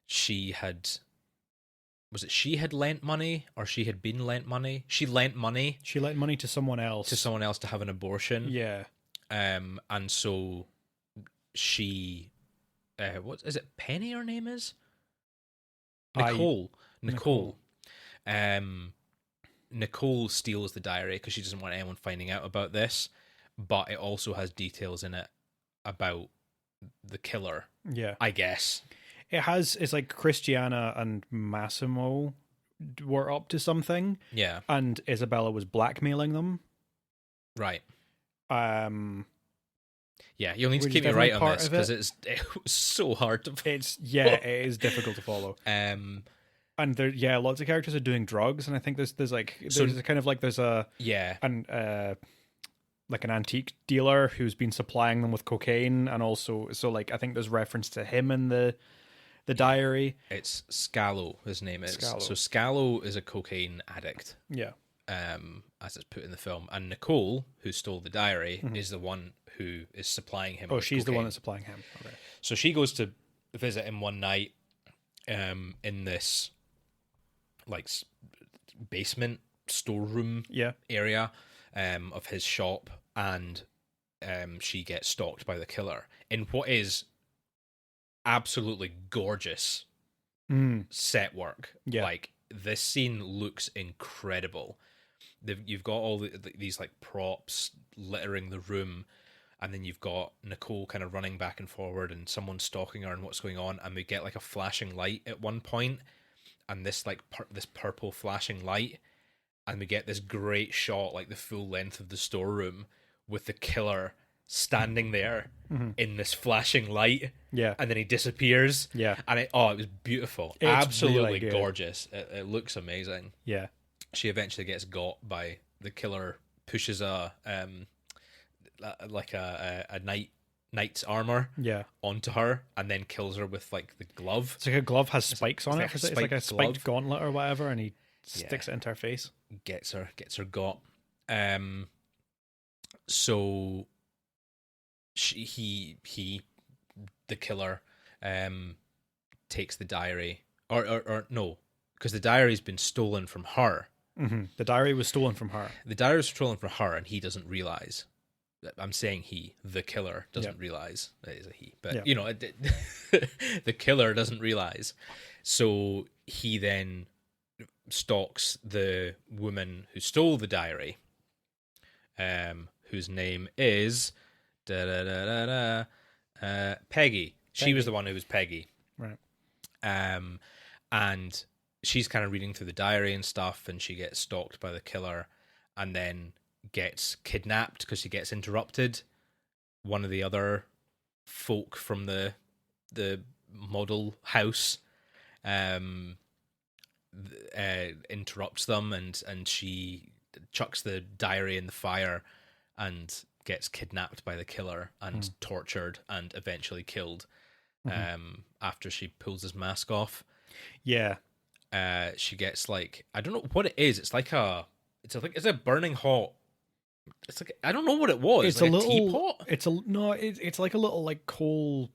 she had lent money, or she had been lent money? She lent money. She lent money to someone else. To have an abortion. Yeah. And so she, what is it? Penny, her name is? Nicole. Nicole steals the diary because she doesn't want anyone finding out about this, but it also has details in it about the killer. Yeah. I guess. It's like Christiana and Massimo were up to something. Yeah. And Isabella was blackmailing them. Right. Yeah, you'll need to keep me right on this, because it was so hard to follow. It is difficult to follow. And there, lots of characters are doing drugs, and I think there's an antique dealer who's been supplying them with cocaine, and also I think there's reference to him in the diary. It's Scalo, his name is. Scalo. So Scalo is a cocaine addict. Yeah. As it's put in the film, and Nicole, who stole the diary, is the one who is supplying him. Oh, with she's cocaine. the one that's supplying him. Okay. So she goes to visit him one night, in this like basement storeroom area of his shop, and she gets stalked by the killer in what is absolutely gorgeous set work. Yeah. Like, this scene looks incredible. You've got all these like props littering the room, and then you've got Nicole kind of running back and forward, and someone stalking her, and what's going on. And we get like a flashing light at one point, and this like this purple flashing light, and we get this great shot, like the full length of the storeroom, with the killer standing there in this flashing light. Yeah. And then he disappears. Yeah. And it was beautiful. It's Absolutely really gorgeous. It looks amazing. Yeah. She eventually gets got by the killer, pushes a knight's armor onto her, and then kills her with like the glove. It's like a glove has spikes on it. It's like a spiked glove. gauntlet or whatever, and he sticks it into her face. Gets her got. So the killer takes the diary, or no, because the diary's been stolen from her. The diary was stolen from her. The diary was stolen from her, and he doesn't realize. I'm saying the killer doesn't realize. It is a he, but the killer doesn't realize. So he then stalks the woman who stole the diary, whose name is Peggy. She was the one who was Peggy. Right. And she's kind of reading through the diary and stuff, and she gets stalked by the killer, and then gets kidnapped because she gets interrupted. One of the other folk from the model house interrupts them, and she chucks the diary in the fire and gets kidnapped by the killer and tortured and eventually killed after she pulls his mask off. Yeah. She gets like, I don't know what it is. It's like a burning hot. It's like, I don't know what it was. It's like a little teapot. It's like a little like coal,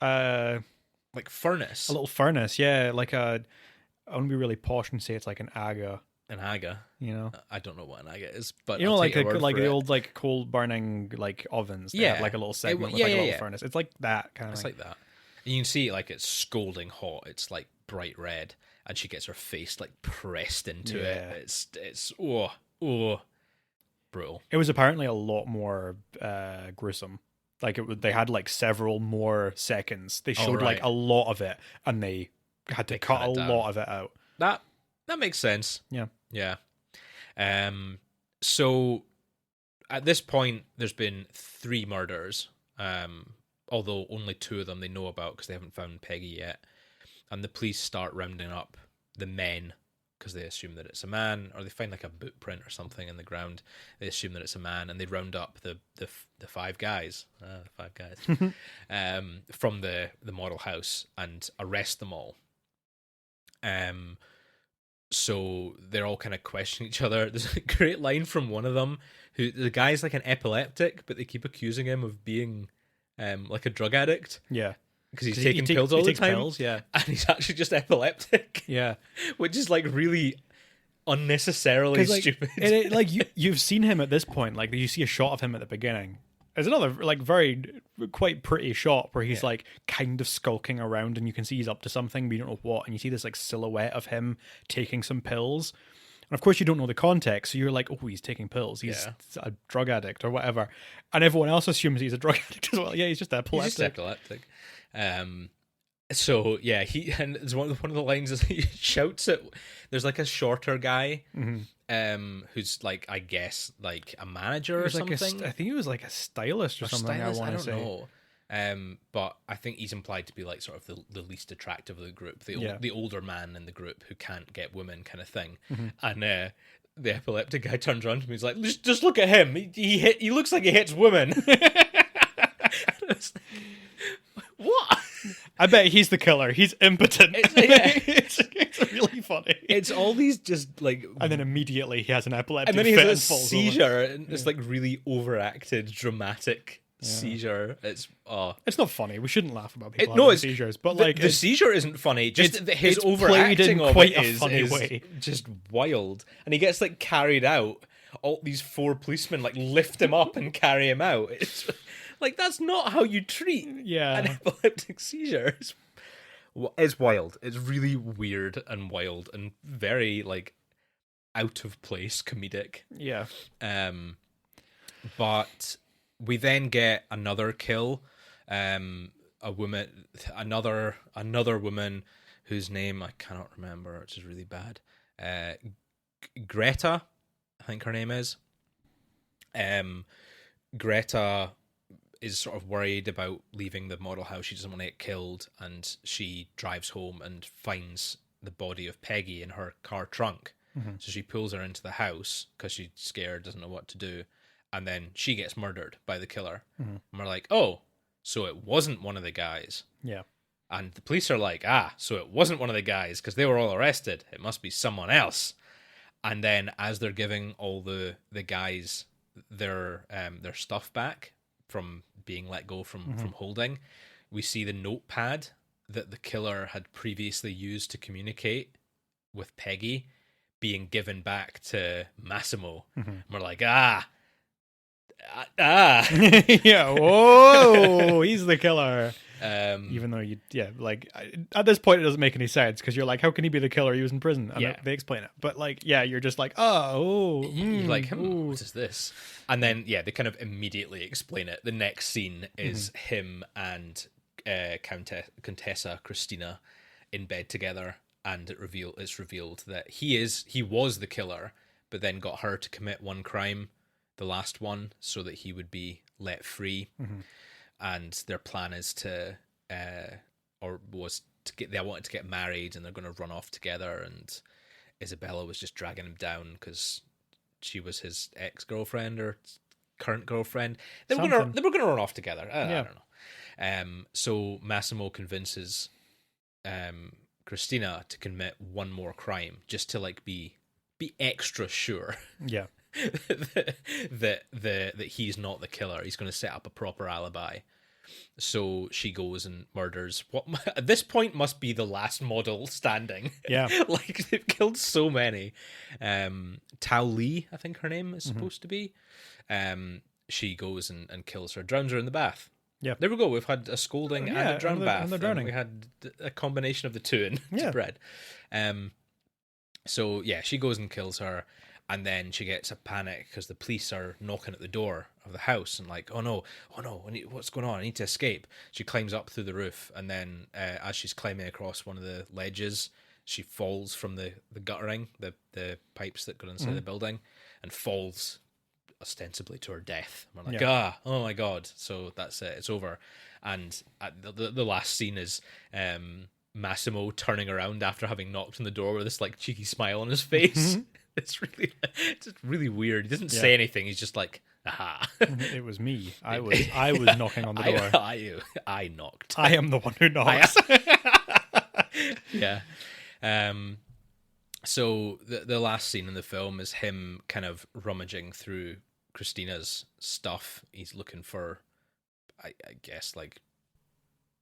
like furnace. a little furnace. Yeah, like I want to be really posh and say it's like an aga. An aga. You know, I don't know what an aga is, but you know, I'll like take your word like for the it. old like coal burning like ovens. They have, like a little segment with like a little furnace. It's like that kind of. It's thing. like that. And you can see like it's scalding hot. It's like bright red, and she gets her face like pressed into it. It's brutal. It was apparently a lot more gruesome. Like they had like several more seconds. They showed like a lot of it, and they had to cut a lot of it out. That makes sense. Yeah. Yeah. So at this point, there's been 3 murders. Although only 2 of them they know about because they haven't found Peggy yet. And the police start rounding up the men because they assume that it's a man, or they find like a boot print or something in the ground. They assume that it's a man, and they round up the 5 guys, from the model house and arrest them all. So they're all kind of questioning each other. There's a great line from one of them, who the guy's like an epileptic, but they keep accusing him of being like a drug addict. Yeah. Because he's taking pills all the time. Pills, yeah. And he's actually just epileptic. Yeah. Which is like really unnecessarily like, stupid. Like you've seen him at this point. Like you see a shot of him at the beginning. There's another like quite pretty shot where he's like kind of skulking around, and you can see he's up to something, but you don't know what. And you see this like silhouette of him taking some pills. And of course, you don't know the context, so you're like, "Oh, he's taking pills. He's a drug addict or whatever." And everyone else assumes he's a drug addict as well. Yeah, he's just epileptic. He's just epileptic. So yeah, and it's one of the lines is he shouts at. There's like a shorter guy, who's like, I guess like a manager or something. I think he was like a stylist or something. Stylist? I want to say. Know. But I think he's implied to be like sort of the least attractive of the group, the older man in the group who can't get women, kind of thing. And the epileptic guy turns around to me. He's like, "Just look at him. He looks like he hits women." What? I bet he's the killer. He's impotent. It's really funny. It's all these just like, and then immediately he has an epileptic and then he fit has a and falls seizure, over. and it's like really overacted, dramatic seizure. It's not funny. We shouldn't laugh about people having seizures, but like the seizure isn't funny. Just his it's overacting in of quite it a funny is way. just wild, and he gets like carried out. All these 4 policemen like lift him up and carry him out. It's like, that's not how you treat an epileptic seizure. It's wild. It's really weird and wild and very like out of place comedic. Yeah. But we then get another kill. A woman, another woman whose name I cannot remember, which is really bad. Greta, I think her name is. Greta is sort of worried about leaving the model house. She doesn't want to get killed, and she drives home and finds the body of Peggy in her car trunk. So she pulls her into the house because she's scared, doesn't know what to do, and then she gets murdered by the killer. And we're like, oh, so it wasn't one of the guys. Yeah. And the police are like, so it wasn't one of the guys because they were all arrested. It must be someone else. And then as they're giving all the guys their stuff back from being let go from holding, we see the notepad that the killer had previously used to communicate with Peggy being given back to Massimo. And we're like, yeah, whoa, he's the killer. Even though at this point it doesn't make any sense because you're like, how can he be the killer? He was in prison. And they explain it, but like, you're just like, you're like, what is this? And then they kind of immediately explain it. The next scene is him and Contessa Christina in bed together, and it's revealed that he was the killer, but then got her to commit one crime, the last one, so that he would be let free. And their plan is they wanted to get married, and they're going to run off together, and Isabella was just dragging him down because she was his ex-girlfriend or current girlfriend. They were going to run off together. I don't know. So Massimo convinces Christina to commit one more crime, just to like be extra sure. Yeah. that he's not the killer. He's going to set up a proper alibi. So she goes and murders what at this point must be the last model standing. Yeah. Like they've killed so many. Tao Li, I think her name is supposed to be. She goes and kills her, drowns her in the bath. Yeah. There we go. We've had a scolding and a drown bath. And we had a combination of the two in bread. So yeah, she goes and kills her. And then she gets a panic because the police are knocking at the door of the house and like, oh no, what's going on? I need to escape. She climbs up through the roof, and then as she's climbing across one of the ledges, she falls from the guttering, the pipes that go inside the building, and falls ostensibly to her death. And we're like, oh my god. So that's it. It's over. And the last scene is Massimo turning around after having knocked on the door with this like cheeky smile on his face. It's really weird. He doesn't say anything. He's just like, aha. It was me. I was knocking on the door. I knocked. I am the one who knocks. Yeah. So the last scene in the film is him kind of rummaging through Christina's stuff. He's looking for, I guess, like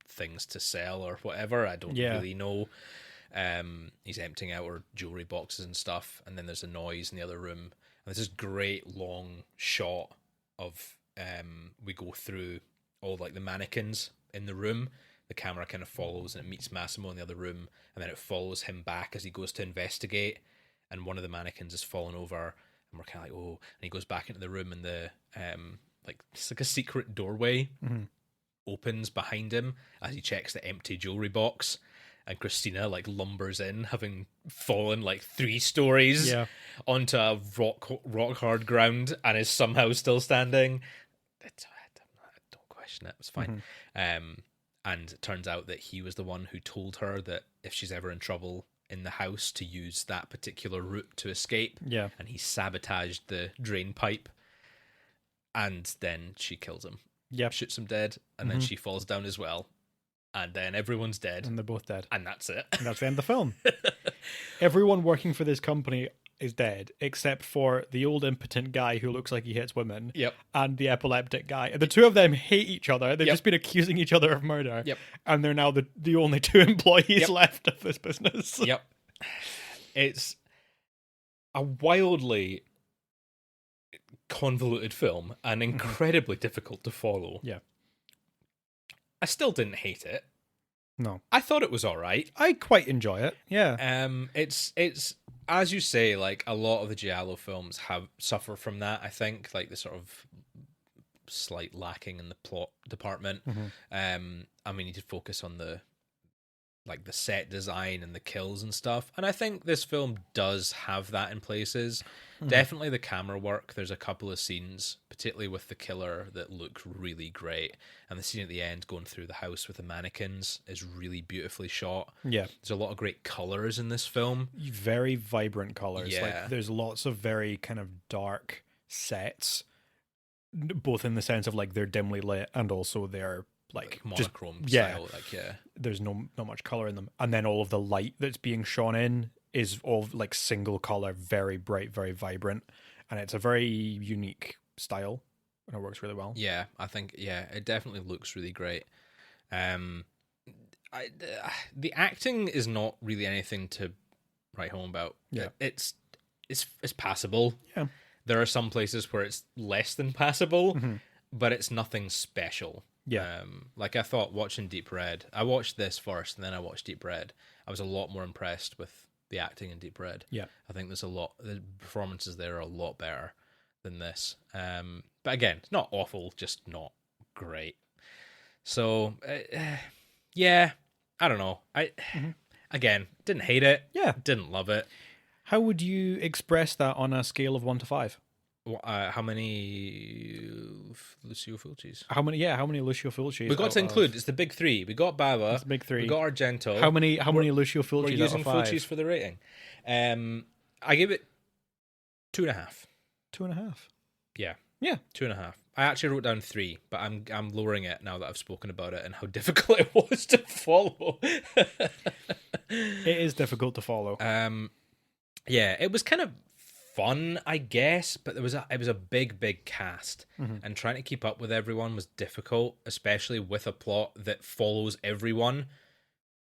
things to sell or whatever. I don't really know. He's emptying out her jewelry boxes and stuff, and then there's a noise in the other room, and there's this great long shot of we go through all like the mannequins in the room. The camera kind of follows and it meets Massimo in the other room, and then it follows him back as he goes to investigate, and one of the mannequins has fallen over, and we're kind of like, oh, and he goes back into the room, and the like it's like a secret doorway opens behind him as he checks the empty jewelry box. And Christina like lumbers in, having fallen like 3 stories onto a rock hard ground, and is somehow still standing. I don't question it. It's fine. And it turns out that he was the one who told her that if she's ever in trouble in the house, to use that particular route to escape. Yeah. And he sabotaged the drain pipe, and then she kills him. Yeah. Shoots him dead, and then she falls down as well. And then everyone's dead. And they're both dead. And that's it. And that's the end of the film. Everyone working for this company is dead, except for the old impotent guy who looks like he hits women. Yep. And the epileptic guy. And the two of them hate each other. They've just been accusing each other of murder. Yep. And they're now the only 2 employees left of this business. Yep. It's a wildly convoluted film and incredibly difficult to follow. Yeah. I still didn't hate it. No. I thought it was all right. I quite enjoy it. Yeah. It's as you say, like a lot of the Giallo films suffer from that, I think, like the sort of slight lacking in the plot department. And we need to focus on the set design and the kills and stuff. And I think this film does have that in places. Definitely the camera work. There's a couple of scenes, particularly with the killer, that look really great. And the scene at the end going through the house with the mannequins is really beautifully shot. Yeah. There's a lot of great colours in this film. Very vibrant colours. Yeah. Like there's lots of very kind of dark sets, both in the sense of like they're dimly lit and also they're like monochrome style. There's not much color in them, and then all of the light that's being shone in is all like single color, very bright, very vibrant, and it's a very unique style, and it works really well. Yeah, I think it definitely looks really great. The acting is not really anything to write home about. Yeah, it's passable. Yeah, there are some places where it's less than passable, but it's nothing special. Yeah. Like I thought watching Deep Red, I watched this first and then I watched Deep Red. I was a lot more impressed with the acting in Deep Red. Yeah. I think the performances there are a lot better than this. But again, it's not awful, just not great. So, yeah, I don't know. Again, didn't hate it. Yeah. Didn't love it. How would you express that on a scale of 1 to 5? How many Lucio Fulcis? How many Lucio Fulcis? We got to include. It's the big three. We got Bava. It's the big three. We got Argento. How many Lucio Fulcis? We're using out of 5? Fulcis for the rating. I give it 2.5. 2.5. Yeah. Yeah. 2.5. I actually wrote down 3, but I'm lowering it now that I've spoken about it and how difficult it was to follow. It is difficult to follow. Yeah, it was kind of fun, I guess, but it was a big cast, and trying to keep up with everyone was difficult, especially with a plot that follows everyone.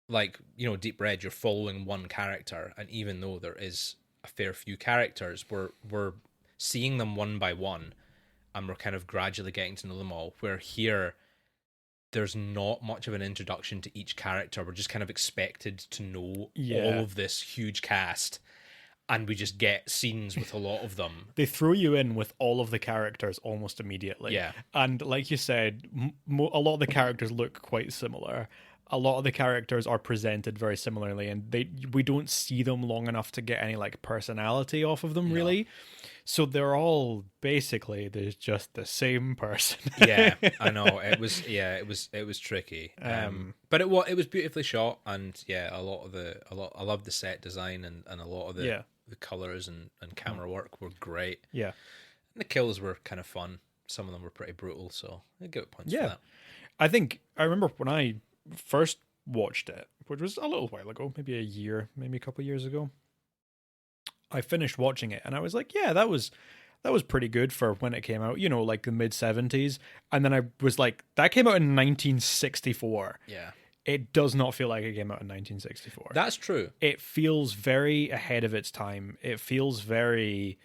Like, Deep Red, you're following one character, and even though there is a fair few characters, we're seeing them one by one, and we're kind of gradually getting to know them all. Where here, there's not much of an introduction to each character. We're just kind of expected to know all of this huge cast. And we just get scenes with a lot of them. They throw you in with all of the characters almost immediately. Yeah. And like you said, a lot of the characters look quite similar. A lot of the characters are presented very similarly, and we don't see them long enough to get any like personality off of them, really. So they're all basically there's just the same person. Yeah, I know. It was tricky. But it was beautifully shot, and I loved the set design and a lot of the colors and camera work were great. Yeah. And the kills were kind of fun. Some of them were pretty brutal, so I'd give it points for that. I remember when I first watched it, which was a little while ago, maybe a couple of years ago. I finished watching it and I was like, yeah, that was pretty good for when it came out, like the mid 70s. And then I was like, that came out in 1964. Yeah. It does not feel like it came out in 1964. That's true. It feels very ahead of its time. It feels very,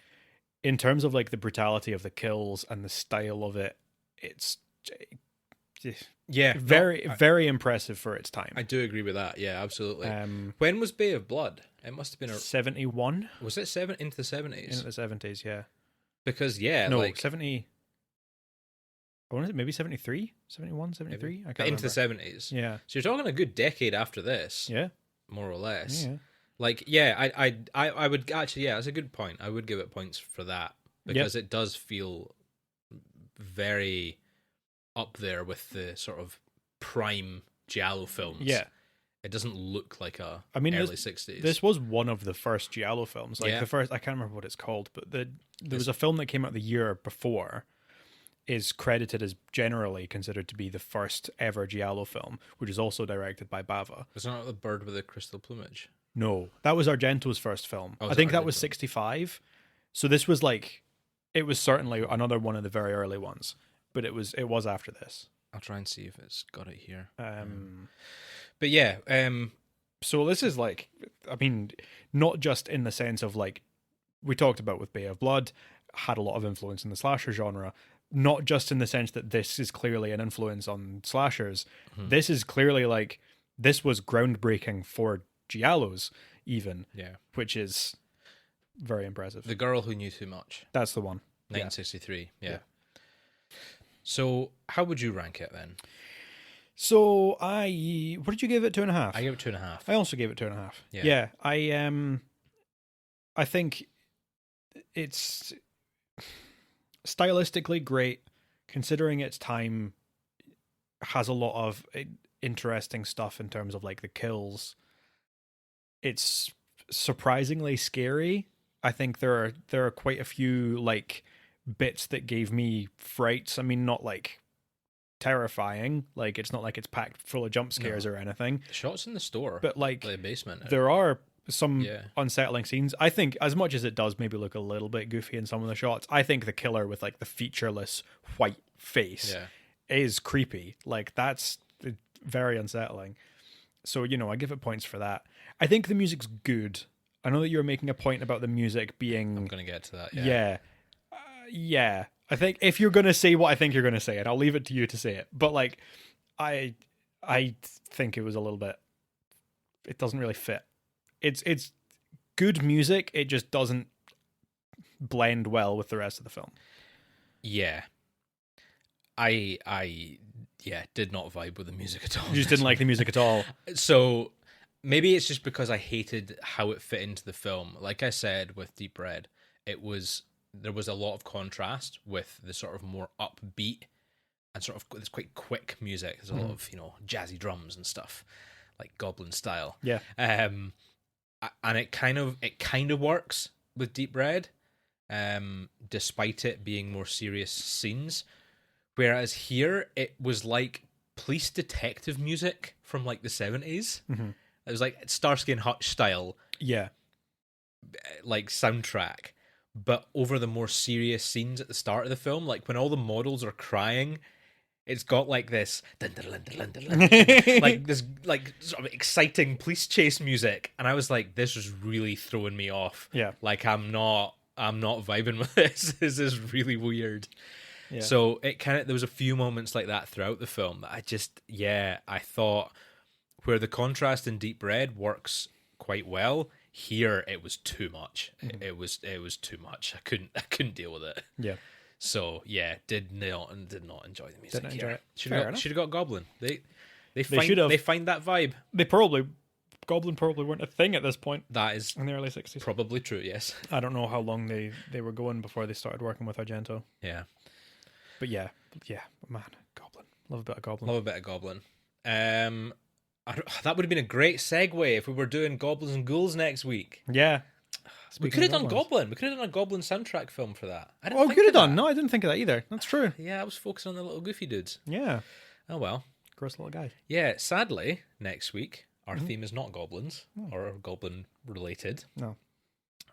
in terms of like the brutality of the kills and the style of it, it's very impressive for its time. I do agree with that. Yeah, absolutely. When was Bay of Blood? It must have been 71. Was it into the 70s? Into the 70s, yeah. Because 70. I want to maybe 73, 71, 73. Maybe. I can't into remember. The 70s. Yeah. So you're talking a good decade after this. Yeah. More or less. Yeah. Like, I would actually, that's a good point. I would give it points for that because it does feel very up there with the sort of prime Giallo films. Yeah. It doesn't look like early 60s. This was one of the first Giallo films. Like the first, I can't remember what it's called, but there was a film that came out the year before, is credited as generally considered to be the first ever Giallo film, which is also directed by Bava. Was it not The Bird with the Crystal Plumage? No, that was Argento's first film. I think that was 65. So this was like, it was certainly another one of the very early ones, but it was after this. I'll try and see if it's got it here. But yeah, so this is like, I mean, not just in the sense of like, we talked about with Bay of Blood, had a lot of influence in the slasher genre, not just in the sense that this is clearly an influence on slashers. Mm-hmm. This is clearly like, this was groundbreaking for Giallos even, which is very impressive. The Girl Who Knew Too Much. That's the one. 1963, yeah. So how would you rank it then? So what did you give it? 2.5? I gave it 2.5. I also gave it 2.5. Yeah. I think it's stylistically great, considering its time. Has a lot of interesting stuff in terms of like the kills. It's surprisingly scary. I think there are quite a few like bits that gave me frights. I mean, not like terrifying, like it's not like it's packed full of jump scares or anything. The shots in the store, but like the basement, there are some unsettling scenes. I think as much as it does maybe look a little bit goofy in some of the shots, I think the killer with like the featureless white face is creepy. Like that's very unsettling. So, I give it points for that. I think the music's good. I know that you're making a point about the music being... I'm going to get to that, yeah. I think if you're going to say what I think you're going to say, and I'll leave it to you to say it. But, like, I think it was a little bit... It doesn't really fit. It's good music. It just doesn't blend well with the rest of the film. Yeah. I did not vibe with the music at all. You just didn't like the music at all? So... maybe it's just because I hated how it fit into the film. Like I said with Deep Red, there was a lot of contrast with the sort of more upbeat and sort of this quite quick music. There's a lot of jazzy drums and stuff, like Goblin style. Yeah. And it kind of works with Deep Red, despite it being more serious scenes. Whereas here it was like police detective music from like the 70s. Mm-hmm. It was like Starsky and Hutch style, like soundtrack, but over the more serious scenes at the start of the film, like when all the models are crying, it's got like this like this like sort of exciting police chase music, and I was like, this is really throwing me off. Yeah, like I'm not vibing with this. This is really weird. Yeah. So there was a few moments like that throughout the film that I thought where the contrast in Deep Red works quite well, here it was too much. Mm-hmm. It was too much. I couldn't deal with it. Yeah. So did not enjoy the music. Didn't enjoy it. Should have got Goblin. They find that vibe. Goblin probably weren't a thing at this point. That is in the early 60s. Probably true. Yes. I don't know how long they were going before they started working with Argento. Yeah. But yeah, man, Goblin. Love a bit of Goblin. That would have been a great segue if we were doing Goblins and Ghouls next week. Yeah. We could have done Goblin. We could have done a Goblin soundtrack film for that. We could have done. No, I didn't think of that either. That's true. Yeah, I was focusing on the little goofy dudes. Yeah. Oh, well. Gross little guy. Yeah, sadly, next week, our theme is not goblins or goblin related. No.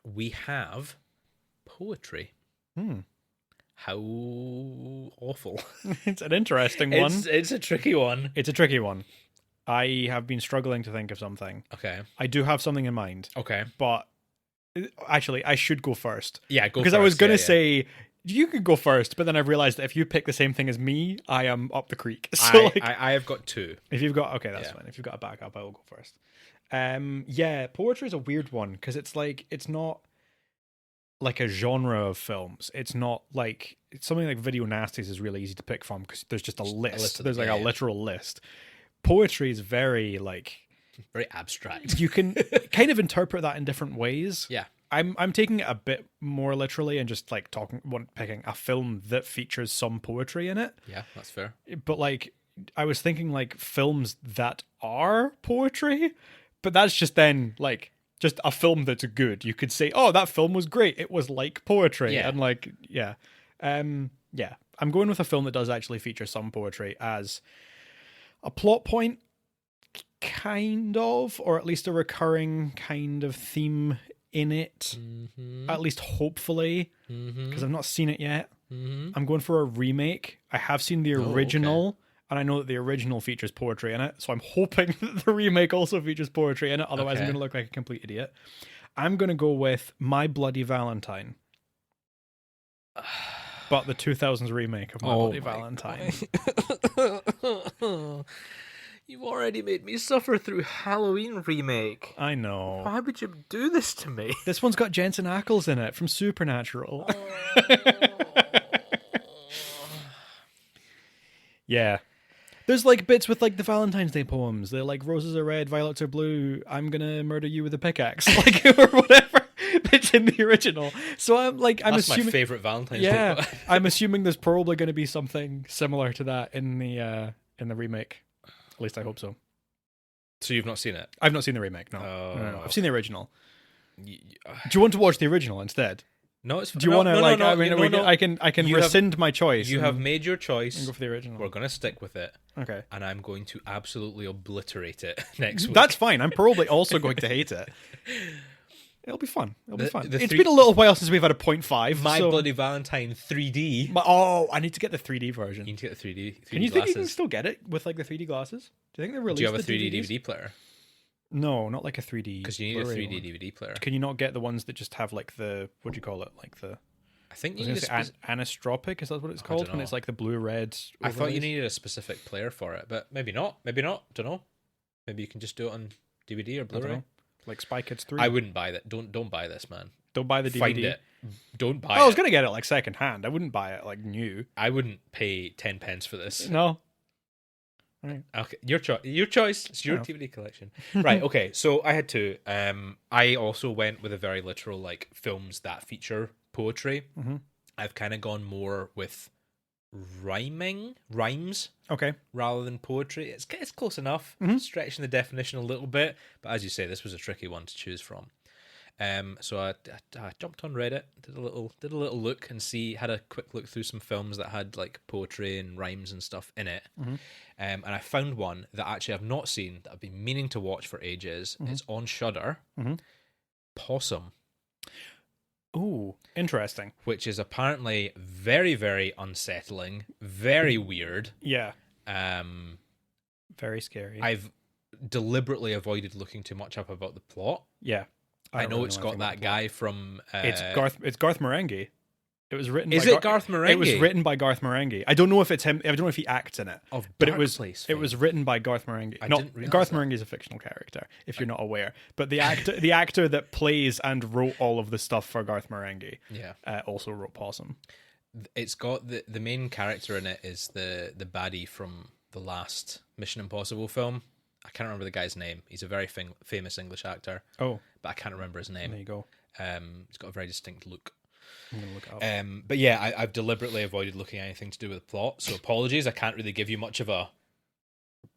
We have poetry. How awful. It's an interesting one. It's a tricky one. It's a tricky one. I have been struggling to think of something. Okay. I do have something in mind. Okay. But actually, I should go first. Yeah, go first. Because I was going to say, you could go first, but then I've realized that if you pick the same thing as me, I am up the creek. So I have got two. If you've got... Okay, that's fine. If you've got a backup, I will go first. Poetry is a weird one, because it's not like a genre of films. It's not like... It's something like Video Nasties is really easy to pick from, because there's just a list. There's like a literal list. Poetry is very abstract. You can kind of interpret that in different ways. Yeah. I'm taking it a bit more literally and just like picking a film that features some poetry in it. Yeah, that's fair. But I was thinking films that are poetry, but that's just then just a film that's good. You could say, oh, that film was great. It was like poetry. Yeah. And I'm going with a film that does actually feature some poetry as a plot point, kind of, or at least a recurring kind of theme in it. Mm-hmm. At least hopefully, because I've not seen it yet. Mm-hmm. I'm going for a remake. I have seen the original, and I know that the original features poetry in it, so I'm hoping that the remake also features poetry in it. Otherwise, I'm going to look like a complete idiot. I'm going to go with My Bloody Valentine. But the 2000s remake of My Bloody Valentine. You've already made me suffer through Halloween remake. I know. Why would you do this to me? This one's got Jensen Ackles in it from Supernatural. Yeah. There's bits with the Valentine's Day poems. They're roses are red, violets are blue, I'm gonna murder you with a pickaxe. Or whatever. It's in the original. So I'm That's assuming my favorite Valentine's Day. I'm assuming there's probably going to be something similar to that in the remake. At least I hope so. So you've not seen it? I've not seen the remake. No. I've seen the original. Do you want to watch the original instead? No, it's. Do you want to I can rescind my choice. You have made your choice. And go for the original. We're going to stick with it. Okay. And I'm going to absolutely obliterate it next week. That's fine. I'm probably also going to hate it. It'll be fun. It's been a little while since we've had a 0.5. My Bloody Valentine 3D. I need to get the 3D version. You need to get the 3D Can you glasses. think you can still get it with the 3D glasses? Do you think they're released? Do you have a 3D DVDs? DVD player? No, not like a 3D. Because you need Blu-ray a 3D one. DVD player. Can you not get the ones that just have the what do you call it? I think you need need anistropic. Is that what it's called? When it's the blue-red. I thought you needed a specific player for it, but maybe not. Maybe not. Don't know. Maybe you can just do it on DVD or Blu-ray. Like Spy Kids 3. I wouldn't buy that. Don't buy this, man. Don't buy the DVD. Find it. Don't buy it. I was gonna get it second hand. I wouldn't buy it new. I wouldn't pay 10 pence for this. No. right. Okay, your choice. Your choice. It's your DVD collection. Right. Okay. So I had two. I also went with a very literal like films that feature poetry. Mm-hmm. I've kind of gone more with rhymes, Okay. rather than poetry. It's close enough, stretching the definition a little bit. But as you say, this was a tricky one to choose from. So I jumped on Reddit, did a little look and had a quick look through some films that had like poetry and rhymes and stuff in it. And I found one that actually I've not seen that I've been meaning to watch for ages. It's on Shudder. Possum. Ooh, interesting. Which is apparently very, very unsettling, very weird. Yeah. Very scary. I've deliberately avoided looking too much up about the plot. Yeah. I know it's got that guy from... It's Garth Marenghi. It was written. Is it Garth Marenghi? It was written by Garth Marenghi. I don't know if it's him. I don't know if he acts in it. But it was written by Garth Marenghi. Garth Marenghi is a fictional character, if you're not aware. But the actor that plays and wrote all of the stuff for Garth Marenghi, also wrote Possum. It's got the main character in it is the baddie from the last Mission Impossible film. I can't remember the guy's name. He's a very famous English actor. Oh, but I can't remember his name. There you go. He's got a very distinct look. I'm gonna look it up. But yeah, I've deliberately avoided looking at anything to do with the plot, so apologies. I can't really give you much of a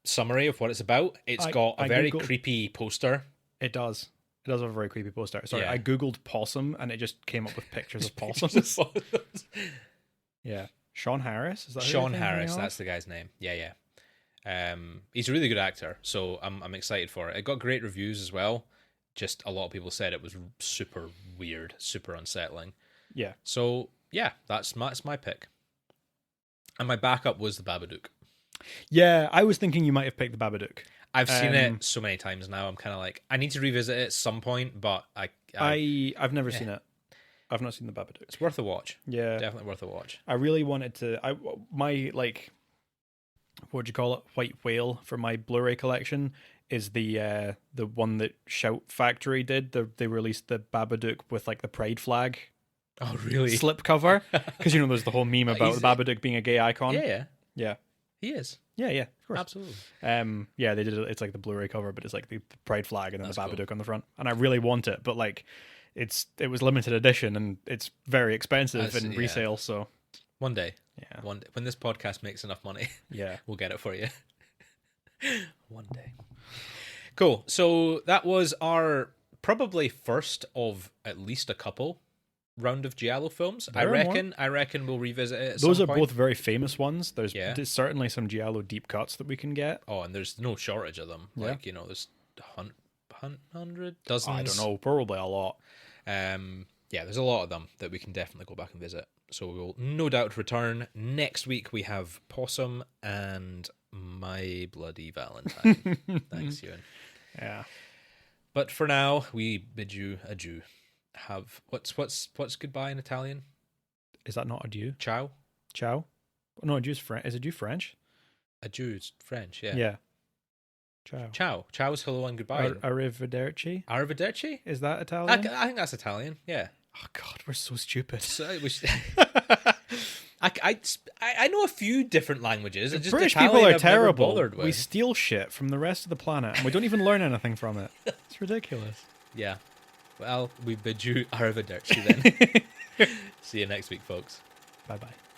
summary of what it's about. It's got a very creepy poster. It does. It does have a very creepy poster. Sorry, I googled possum and it just came up with pictures of possums. Yeah, Sean Harris. Is that Sean Harris? That's the guy's name. Yeah. He's a really good actor, so I'm excited for it. It got great reviews as well. Just a lot of people said it was super weird, super unsettling. Yeah. So yeah, that's my pick. And my backup was the Babadook. Yeah, I was thinking you might have picked the Babadook. I've seen it so many times now. I'm kind of like, I need to revisit it at some point, but I've never seen it. I've not seen the Babadook. It's worth a watch. Yeah, definitely worth a watch. I really wanted to. My like, what do you call it? White whale for my Blu-ray collection is the one that Shout Factory did. They released the Babadook with like the pride flag. Oh, really? Slip cover, because there's the whole meme about the Babadook being a gay icon. Yeah. He is. Yeah, of course. Absolutely. Yeah, they did it. It's like the Blu-ray cover, but it's like the pride flag and then the Babadook cool. on the front. And I really want it, but like, it was limited edition and it's very expensive in resale. So one day, when this podcast makes enough money, we'll get it for you. One day. Cool. So that was our probably first of at least a couple round of Giallo films. I reckon we'll revisit it at Those some are point. both very famous ones. There's certainly some Giallo deep cuts that we can get. Oh, and there's no shortage of them. Like, there's 100 dozens. I don't know, probably a lot. There's a lot of them that we can definitely go back and visit. So we will no doubt return. Next week we have Possum and My Bloody Valentine. Thanks, Ewan. Yeah. But for now, we bid you adieu. What's goodbye in Italian? Is that not adieu? Ciao. Ciao. No, adieu is French. Is adieu French? Adieu is French. Yeah. Yeah. Ciao. Ciao. Ciao is hello and goodbye. Arrivederci. Arrivederci. Is that Italian? I think that's Italian. Yeah. Oh God, we're so stupid. I know a few different languages. Just British Italian people are I've never terrible. bothered with. We steal shit from the rest of the planet, and we don't even learn anything from it. It's ridiculous. Yeah. Well, we bid you arrivederci then. See you next week, folks. Bye-bye.